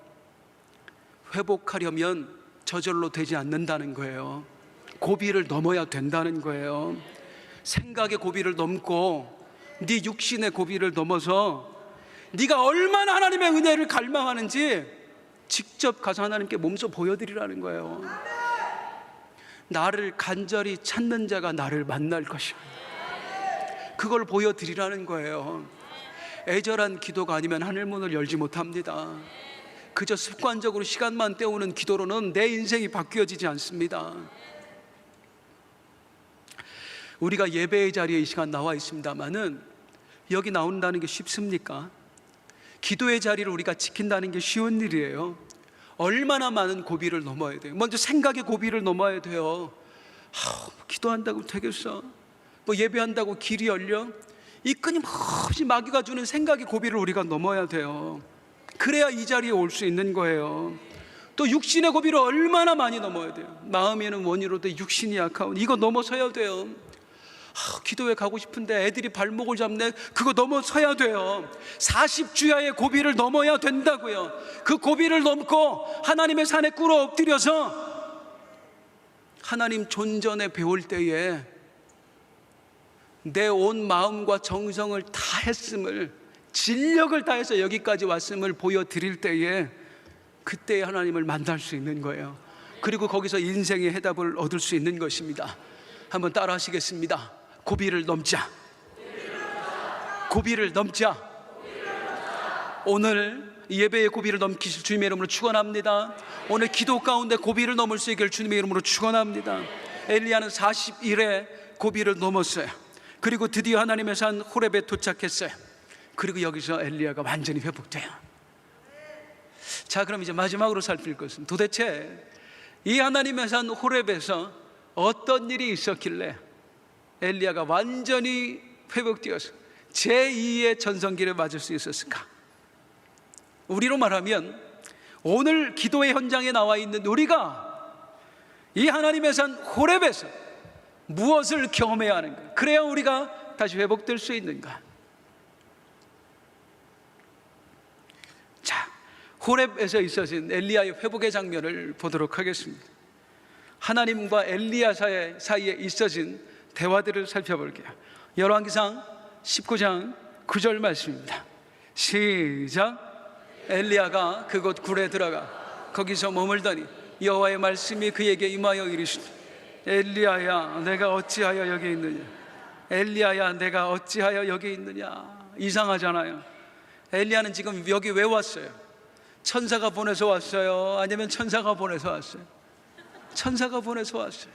회복하려면 저절로 되지 않는다는 거예요. 고비를 넘어야 된다는 거예요. 생각의 고비를 넘고 네 육신의 고비를 넘어서 네가 얼마나 하나님의 은혜를 갈망하는지 직접 가서 하나님께 몸소 보여드리라는 거예요. 나를 간절히 찾는 자가 나를 만날 것이야. 그걸 보여드리라는 거예요. 애절한 기도가 아니면 하늘문을 열지 못합니다. 그저 습관적으로 시간만 때우는 기도로는 내 인생이 바뀌어지지 않습니다. 우리가 예배의 자리에 이 시간 나와 있습니다마는 여기 나온다는 게 쉽습니까? 기도의 자리를 우리가 지킨다는 게 쉬운 일이에요. 얼마나 많은 고비를 넘어야 돼요. 먼저 생각의 고비를 넘어야 돼요. 기도한다고 되겠어? 뭐 예배한다고 길이 열려? 이 끊임없이 마귀가 주는 생각의 고비를 우리가 넘어야 돼요. 그래야 이 자리에 올 수 있는 거예요. 또 육신의 고비를 얼마나 많이 넘어야 돼요. 마음에는 원이로되 육신이 약하오니 이거 넘어서야 돼요. 기도회 가고 싶은데 애들이 발목을 잡네. 그거 넘어서야 돼요. 40주야의 고비를 넘어야 된다고요. 그 고비를 넘고 하나님의 산에 꿇어 엎드려서 하나님 존전에 배울 때에 내 온 마음과 정성을 다 했음을, 진력을 다해서 여기까지 왔음을 보여드릴 때에 그때 하나님을 만날 수 있는 거예요. 그리고 거기서 인생의 해답을 얻을 수 있는 것입니다. 한번 따라 하시겠습니다. 고비를 넘자. 고비를 넘자. 오늘 예배의 고비를 넘기실 주님의 이름으로 축원합니다. 오늘 기도 가운데 고비를 넘을 수 있기를 주님의 이름으로 축원합니다. 엘리야는 40일에 고비를 넘었어요. 그리고 드디어 하나님의 산 호렙에 도착했어요. 그리고 여기서 엘리야가 완전히 회복돼요. 자, 그럼 이제 마지막으로 살필 것은 도대체 이 하나님의 산 호렙에서 어떤 일이 있었길래 엘리야가 완전히 회복되어서 제2의 전성기를 맞을 수 있었을까? 우리로 말하면 오늘 기도의 현장에 나와 있는 우리가 이 하나님의 산 호렙에서 무엇을 경험해야 하는가? 그래야 우리가 다시 회복될 수 있는가? 자, 호렙에서 있어진 엘리야의 회복의 장면을 보도록 하겠습니다. 하나님과 엘리야 사이에 있어진 대화들을 살펴볼게요. 열왕기상 19장 9절 말씀입니다. 시작. 엘리야가 그곳 굴에 들어가 거기서 머물더니 여호와의 말씀이 그에게 임하여 이르시되 엘리야야 내가 어찌하여 여기 있느냐. 엘리야야 내가 어찌하여 여기 있느냐. 이상하잖아요. 엘리야는 지금 여기 왜 왔어요? 천사가 보내서 왔어요? 아니면 천사가 보내서 왔어요? 천사가 보내서 왔어요.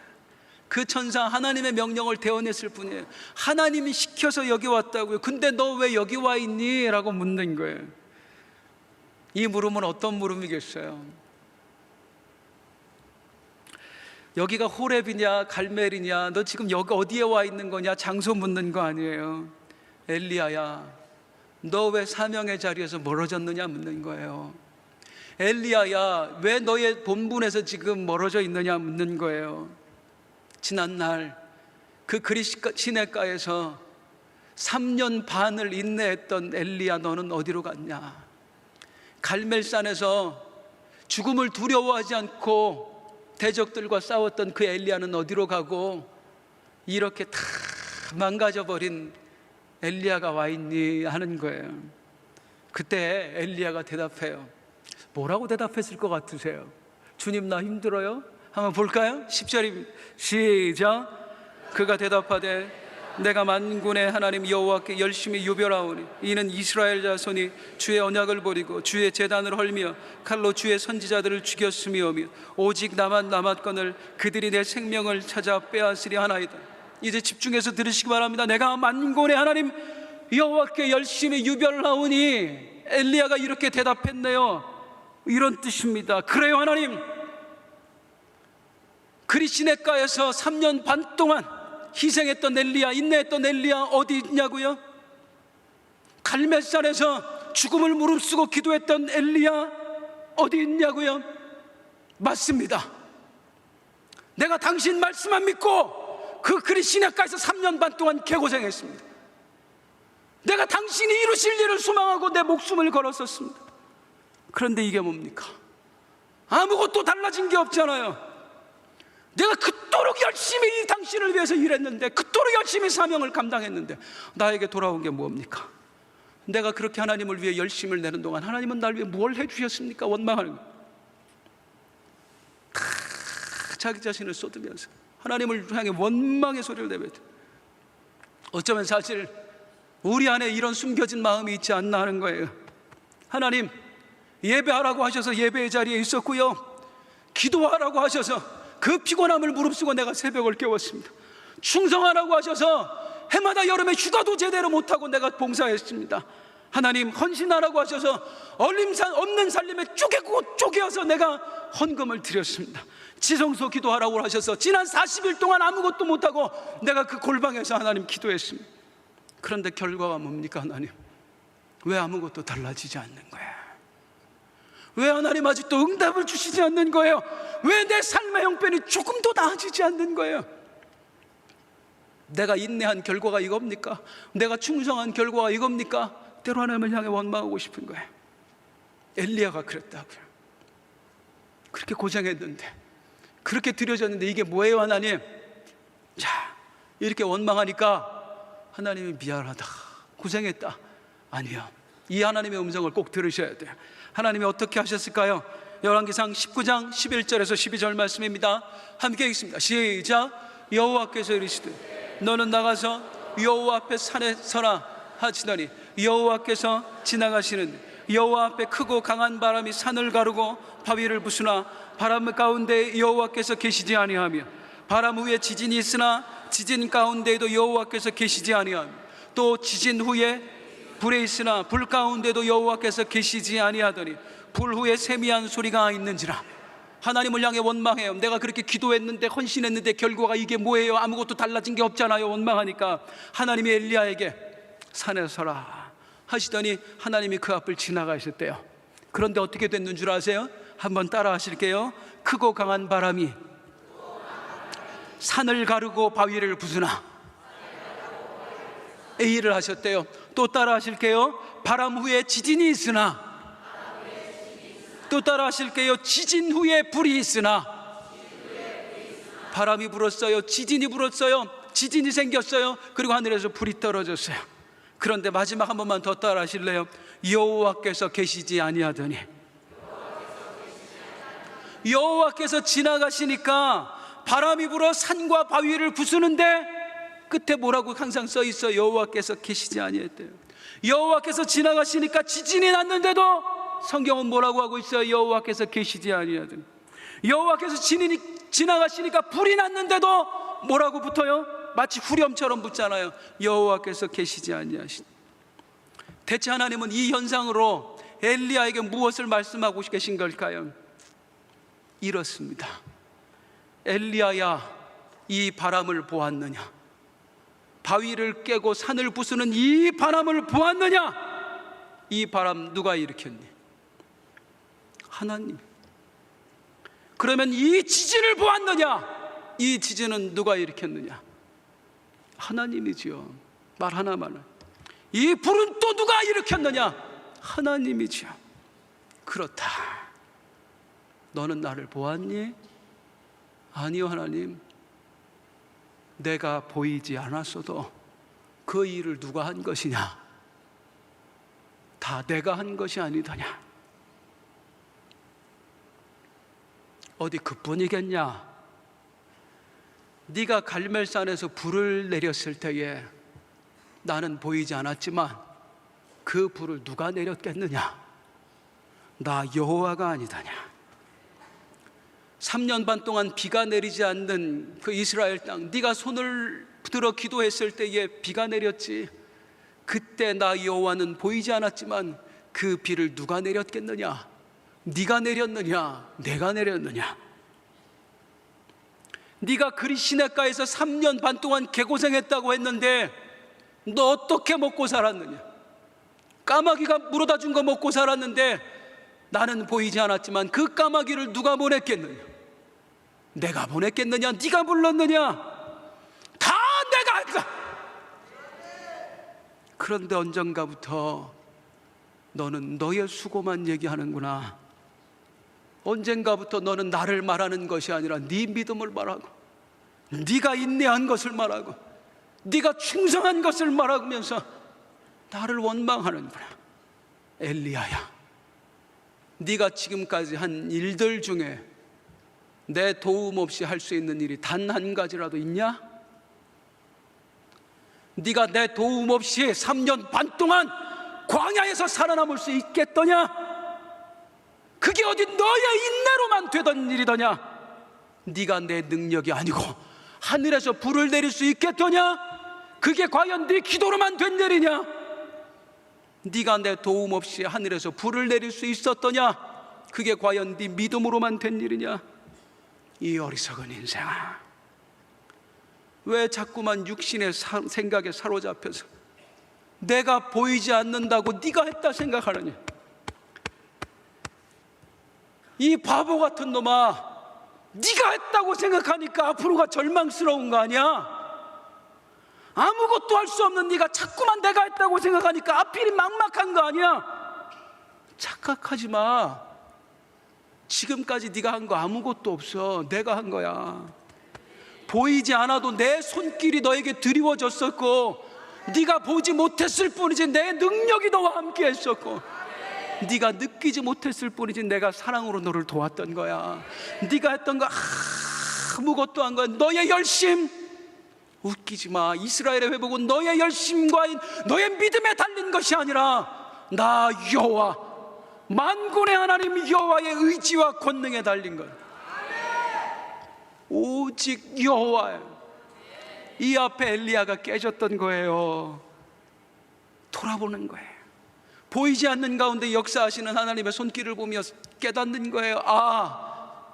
그 천사 하나님의 명령을 대언했을 뿐이에요. 하나님이 시켜서 여기 왔다고요. 근데 너 왜 여기 와 있니? 라고 묻는 거예요. 이 물음은 어떤 물음이겠어요? 여기가 호렙이냐 갈멜이냐, 너 지금 여기 어디에 와 있는 거냐, 장소 묻는 거 아니에요. 엘리야야 너 왜 사명의 자리에서 멀어졌느냐 묻는 거예요. 엘리야야 왜 너의 본분에서 지금 멀어져 있느냐 묻는 거예요. 지난날 그 그리스 시내가에서 3년 반을 인내했던 엘리야 너는 어디로 갔냐. 갈멜산에서 죽음을 두려워하지 않고 대적들과 싸웠던 그 엘리야는 어디로 가고 이렇게 다 망가져버린 엘리야가 와 있니 하는 거예요. 그때 엘리야가 대답해요. 뭐라고 대답했을 것 같으세요? 주님 나 힘들어요? 한번 볼까요? 10절입니다. 시작. 그가 대답하되 내가 만군의 하나님 여호와께 열심히 유별하오니 이는 이스라엘 자손이 주의 언약을 버리고 주의 제단을 헐며 칼로 주의 선지자들을 죽였음이오며 오직 나만 남았거늘 그들이 내 생명을 찾아 빼앗으려 하나이다. 이제 집중해서 들으시기 바랍니다. 내가 만군의 하나님 여호와께 열심히 유별하오니 엘리야가 이렇게 대답했네요. 이런 뜻입니다. 그래요 하나님, 그리시네가에서 3년 반 동안 희생했던 엘리야, 인내했던 엘리야 어디 있냐고요? 갈멜산에서 죽음을 무릅쓰고 기도했던 엘리야 어디 있냐고요? 맞습니다. 내가 당신 말씀만 믿고 그 그리시네가에서 3년 반 동안 개고생했습니다. 내가 당신이 이루실 일을 소망하고 내 목숨을 걸었었습니다. 그런데 이게 뭡니까? 아무것도 달라진 게 없잖아요. 내가 그토록 열심히 당신을 위해서 일했는데, 그토록 열심히 사명을 감당했는데 나에게 돌아온 게 뭡니까? 내가 그렇게 하나님을 위해 열심을 내는 동안 하나님은 날 위해 뭘 해주셨습니까? 원망하는 거예요. 다 자기 자신을 쏟으면서 하나님을 향해 원망의 소리를 내뱉어요. 어쩌면 사실 우리 안에 이런 숨겨진 마음이 있지 않나 하는 거예요. 하나님 예배하라고 하셔서 예배의 자리에 있었고요, 기도하라고 하셔서 그 피곤함을 무릅쓰고 내가 새벽을 깨웠습니다. 충성하라고 하셔서 해마다 여름에 휴가도 제대로 못하고 내가 봉사했습니다. 하나님 헌신하라고 하셔서 없는 살림에 쪼개어서 내가 헌금을 드렸습니다. 지성소 기도하라고 하셔서 지난 40일 동안 아무것도 못하고 내가 그 골방에서 하나님 기도했습니다. 그런데 결과가 뭡니까? 하나님 왜 아무것도 달라지지 않는 거야? 왜 하나님 아직도 응답을 주시지 않는 거예요? 왜 내 삶의 형편이 조금도 나아지지 않는 거예요? 내가 인내한 결과가 이겁니까? 내가 충성한 결과가 이겁니까? 때로 하나님을 향해 원망하고 싶은 거예요. 엘리야가 그랬다고요. 그렇게 고생했는데, 그렇게 드려졌는데 이게 뭐예요 하나님? 자, 이렇게 원망하니까 하나님이 미안하다, 고생했다. 아니요, 이 하나님의 음성을 꼭 들으셔야 돼요. 하나님이 어떻게 하셨을까요? 열왕기상 19장 11절에서 12절 말씀입니다. 함께 읽습니다. 시작. 여호와께서 이르시되 너는 나가서 여호와 앞에 산에 서라 하시더니 여호와께서 지나가시는 여호와 앞에 크고 강한 바람이 산을 가르고 바위를 부수나 바람 가운데 여호와께서 계시지 아니하며 바람 후에 지진이 있으나 지진 가운데에도 여호와께서 계시지 아니하며 또 지진 후에 불에 있으나 불 가운데도 여호와께서 계시지 아니하더니 불 후에 세미한 소리가 있는지라. 하나님을 향해 원망해요. 내가 그렇게 기도했는데 헌신했는데 결과가 이게 뭐예요? 아무것도 달라진 게 없잖아요. 원망하니까 하나님이 엘리야에게 산에 서라 하시더니 하나님이 그 앞을 지나가셨대요. 그런데 어떻게 됐는 줄 아세요? 한번 따라 하실게요. 크고 강한 바람이 산을 가르고 바위를 부수나. A를 하셨대요. 또 따라 하실게요. 바람 후에 지진이 있으나. 또 따라 하실게요. 지진 후에 불이 있으나. 바람이 불었어요. 지진이 불었어요. 지진이 생겼어요. 그리고 하늘에서 불이 떨어졌어요. 그런데 마지막 한 번만 더 따라 하실래요? 여호와께서 계시지 아니하더니. 여호와께서 지나가시니까 바람이 불어 산과 바위를 부수는데 끝에 뭐라고 항상 써 있어? 여호와께서 계시지 아니했대요. 여호와께서 지나가시니까 지진이 났는데도 성경은 뭐라고 하고 있어요? 여호와께서 계시지 아니하더니. 여호와께서 지나가시니까 불이 났는데도 뭐라고 붙어요? 마치 후렴처럼 붙잖아요. 여호와께서 계시지 아니하시니. 대체 하나님은 이 현상으로 엘리야에게 무엇을 말씀하고 계신 걸까요? 이렇습니다. 엘리야야, 이 바람을 보았느냐? 바위를 깨고 산을 부수는 이 바람을 보았느냐? 이 바람 누가 일으켰니? 하나님. 그러면 이 지진을 보았느냐? 이 지진은 누가 일으켰느냐? 하나님이지요. 말 하나만은. 이 불은 또 누가 일으켰느냐? 하나님이지요. 그렇다. 너는 나를 보았니? 아니요, 하나님. 내가 보이지 않았어도 그 일을 누가 한 것이냐? 다 내가 한 것이 아니더냐? 어디 그뿐이겠냐? 네가 갈멜산에서 불을 내렸을 때에 나는 보이지 않았지만 그 불을 누가 내렸겠느냐? 나 여호와가 아니더냐? 3년 반 동안 비가 내리지 않는 그 이스라엘 땅, 네가 손을 들어 기도했을 때에 비가 내렸지. 그때 나 여호와는 보이지 않았지만 그 비를 누가 내렸겠느냐? 네가 내렸느냐? 내가 내렸느냐? 네가 그리 시냇가에서 3년 반 동안 개고생했다고 했는데 너 어떻게 먹고 살았느냐? 까마귀가 물어다 준 거 먹고 살았는데 나는 보이지 않았지만 그 까마귀를 누가 보냈겠느냐? 내가 보냈겠느냐? 네가 불렀느냐? 다 내가 한다. 그런데 언젠가부터 너는 너의 수고만 얘기하는구나. 언젠가부터 너는 나를 말하는 것이 아니라 네 믿음을 말하고, 네가 인내한 것을 말하고, 네가 충성한 것을 말하면서 나를 원망하는구나. 엘리야야, 네가 지금까지 한 일들 중에 내 도움 없이 할 수 있는 일이 단 한 가지라도 있냐? 네가 내 도움 없이 3년 반 동안 광야에서 살아남을 수 있겠더냐? 그게 어디 너의 인내로만 되던 일이더냐? 네가 내 능력이 아니고 하늘에서 불을 내릴 수 있겠더냐? 그게 과연 네 기도로만 된 일이냐? 네가 내 도움 없이 하늘에서 불을 내릴 수 있었더냐? 그게 과연 네 믿음으로만 된 일이냐? 이 어리석은 인생아, 왜 자꾸만 육신의 생각에 사로잡혀서 내가 보이지 않는다고 네가 했다 생각하느냐? 이 바보 같은 놈아, 네가 했다고 생각하니까 앞으로가 절망스러운 거 아니야? 아무것도 할 수 없는 네가 자꾸만 내가 했다고 생각하니까 앞이 막막한 거 아니야? 착각하지 마. 지금까지 네가 한 거 아무것도 없어. 내가 한 거야. 보이지 않아도 내 손길이 너에게 드리워졌었고, 네가 보지 못했을 뿐이지 내 능력이 너와 함께 했었고, 네가 느끼지 못했을 뿐이지 내가 사랑으로 너를 도왔던 거야. 네가 했던 거 아무것도 한 거야. 너의 열심, 웃기지 마. 이스라엘의 회복은 너의 열심과 너의 믿음에 달린 것이 아니라 나 여호와, 만군의 하나님 여호와의 의지와 권능에 달린 것. 오직 여호와예요. 이 앞에 엘리야가 깨졌던 거예요. 돌아보는 거예요. 보이지 않는 가운데 역사하시는 하나님의 손길을 보며 깨닫는 거예요. 아,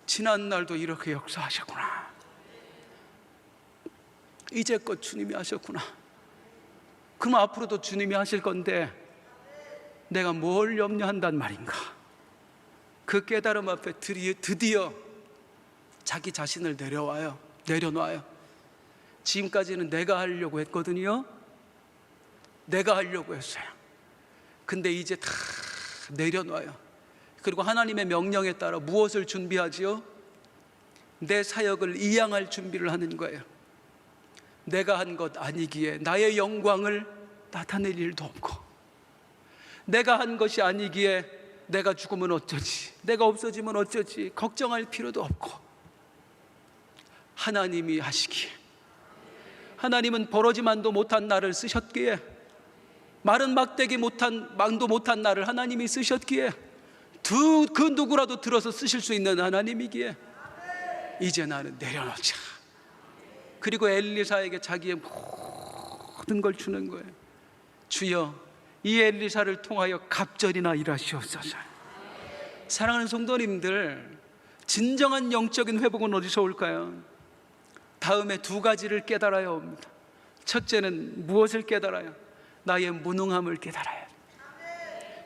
지난 날도 이렇게 역사하셨구나. 이제껏 주님이 하셨구나. 그럼 앞으로도 주님이 하실 건데 내가 뭘 염려한단 말인가? 그 깨달음 앞에 드디어 자기 자신을 내려놔요. 지금까지는 내가 하려고 했거든요. 내가 하려고 했어요. 근데 이제 다 내려놔요. 그리고 하나님의 명령에 따라 무엇을 준비하지요? 내 사역을 이양할 준비를 하는 거예요. 내가 한 것 아니기에 나의 영광을 나타낼 일도 없고, 내가 한 것이 아니기에 내가 죽으면 어쩌지, 내가 없어지면 어쩌지 걱정할 필요도 없고, 하나님이 하시기에, 하나님은 버러지만도 못한 나를 쓰셨기에, 마른 막대기 만도 못한 나를 하나님이 쓰셨기에, 그 누구라도 들어서 쓰실 수 있는 하나님이기에 이제 나는 내려놓자. 그리고 엘리사에게 자기의 모든 걸 주는 거예요. 주여, 이 엘리사를 통하여 갑절이나 일하시옵소서. 사랑하는 성도님들, 진정한 영적인 회복은 어디서 올까요? 다음에 두 가지를 깨달아야 합니다. 첫째는 무엇을 깨달아요? 나의 무능함을 깨달아야 돼요.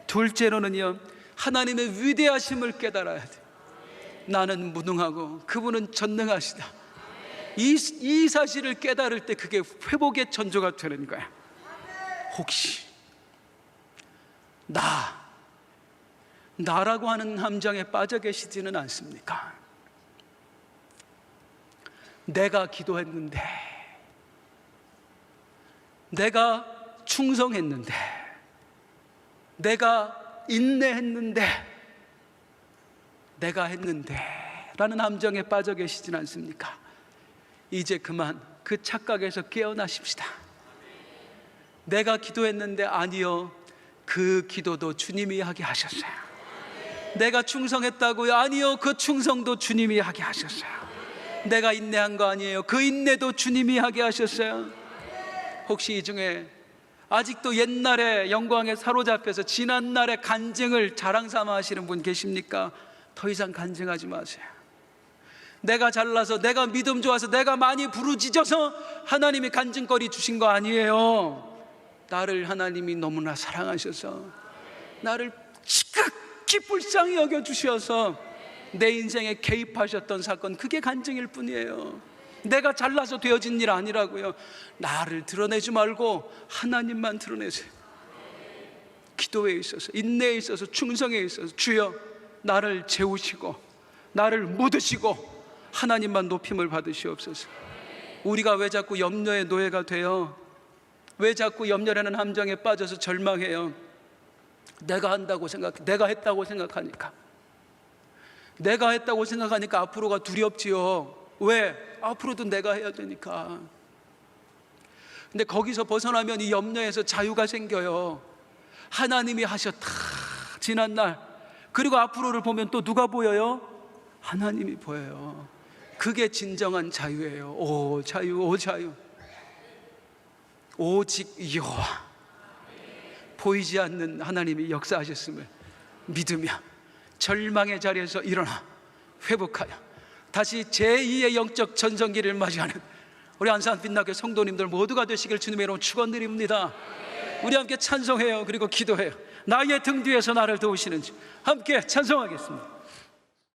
둘째로는요, 하나님의 위대하심을 깨달아야 돼요. 나는 무능하고 그분은 전능하시다. 이 사실을 깨달을 때 그게 회복의 전조가 되는 거야. 혹시 나라고 하는 함정에 빠져 계시지는 않습니까? 내가 기도했는데, 내가 충성했는데, 내가 인내했는데, 내가 했는데 라는 함정에 빠져 계시진 않습니까? 이제 그만 그 착각에서 깨어나십시다. 내가 기도했는데, 아니요, 그 기도도 주님이 하게 하셨어요. 내가 충성했다고요? 아니요, 그 충성도 주님이 하게 하셨어요. 내가 인내한 거 아니에요, 그 인내도 주님이 하게 하셨어요. 혹시 이 중에 아직도 옛날의 영광에 사로잡혀서 지난날의 간증을 자랑삼아 하시는 분 계십니까? 더 이상 간증하지 마세요. 내가 잘나서, 내가 믿음 좋아서, 내가 많이 부르짖어서 하나님이 간증거리 주신 거 아니에요. 나를 하나님이 너무나 사랑하셔서 나를 지극히 불쌍히 여겨주셔서 내 인생에 개입하셨던 사건, 그게 간증일 뿐이에요. 내가 잘나서 되어진 일 아니라고요. 나를 드러내지 말고 하나님만 드러내세요. 기도에 있어서, 인내에 있어서, 충성에 있어서 주여 나를 재우시고 나를 묻으시고 하나님만 높임을 받으시옵소서. 우리가 왜 자꾸 염려의 노예가 돼요? 왜 자꾸 염려라는 함정에 빠져서 절망해요? 내가 한다고 생각해, 내가 했다고 생각하니까, 내가 했다고 생각하니까 앞으로가 두렵지요. 왜? 앞으로도 내가 해야 되니까. 근데 거기서 벗어나면 이 염려에서 자유가 생겨요. 하나님이 하셨다, 지난날. 그리고 앞으로를 보면 또 누가 보여요? 하나님이 보여요. 그게 진정한 자유예요. 오 자유, 오 자유. 오직 여호와, 보이지 않는 하나님이 역사하셨음을 믿으며 절망의 자리에서 일어나 회복하여 다시 제2의 영적 전성기를 맞이하는 우리 안산 빛나게 성도님들 모두가 되시길 주님의 이름으로 축원드립니다. 우리 함께 찬송해요. 그리고 기도해요. 나의 등 뒤에서 나를 도우시는 주 함께 찬송하겠습니다.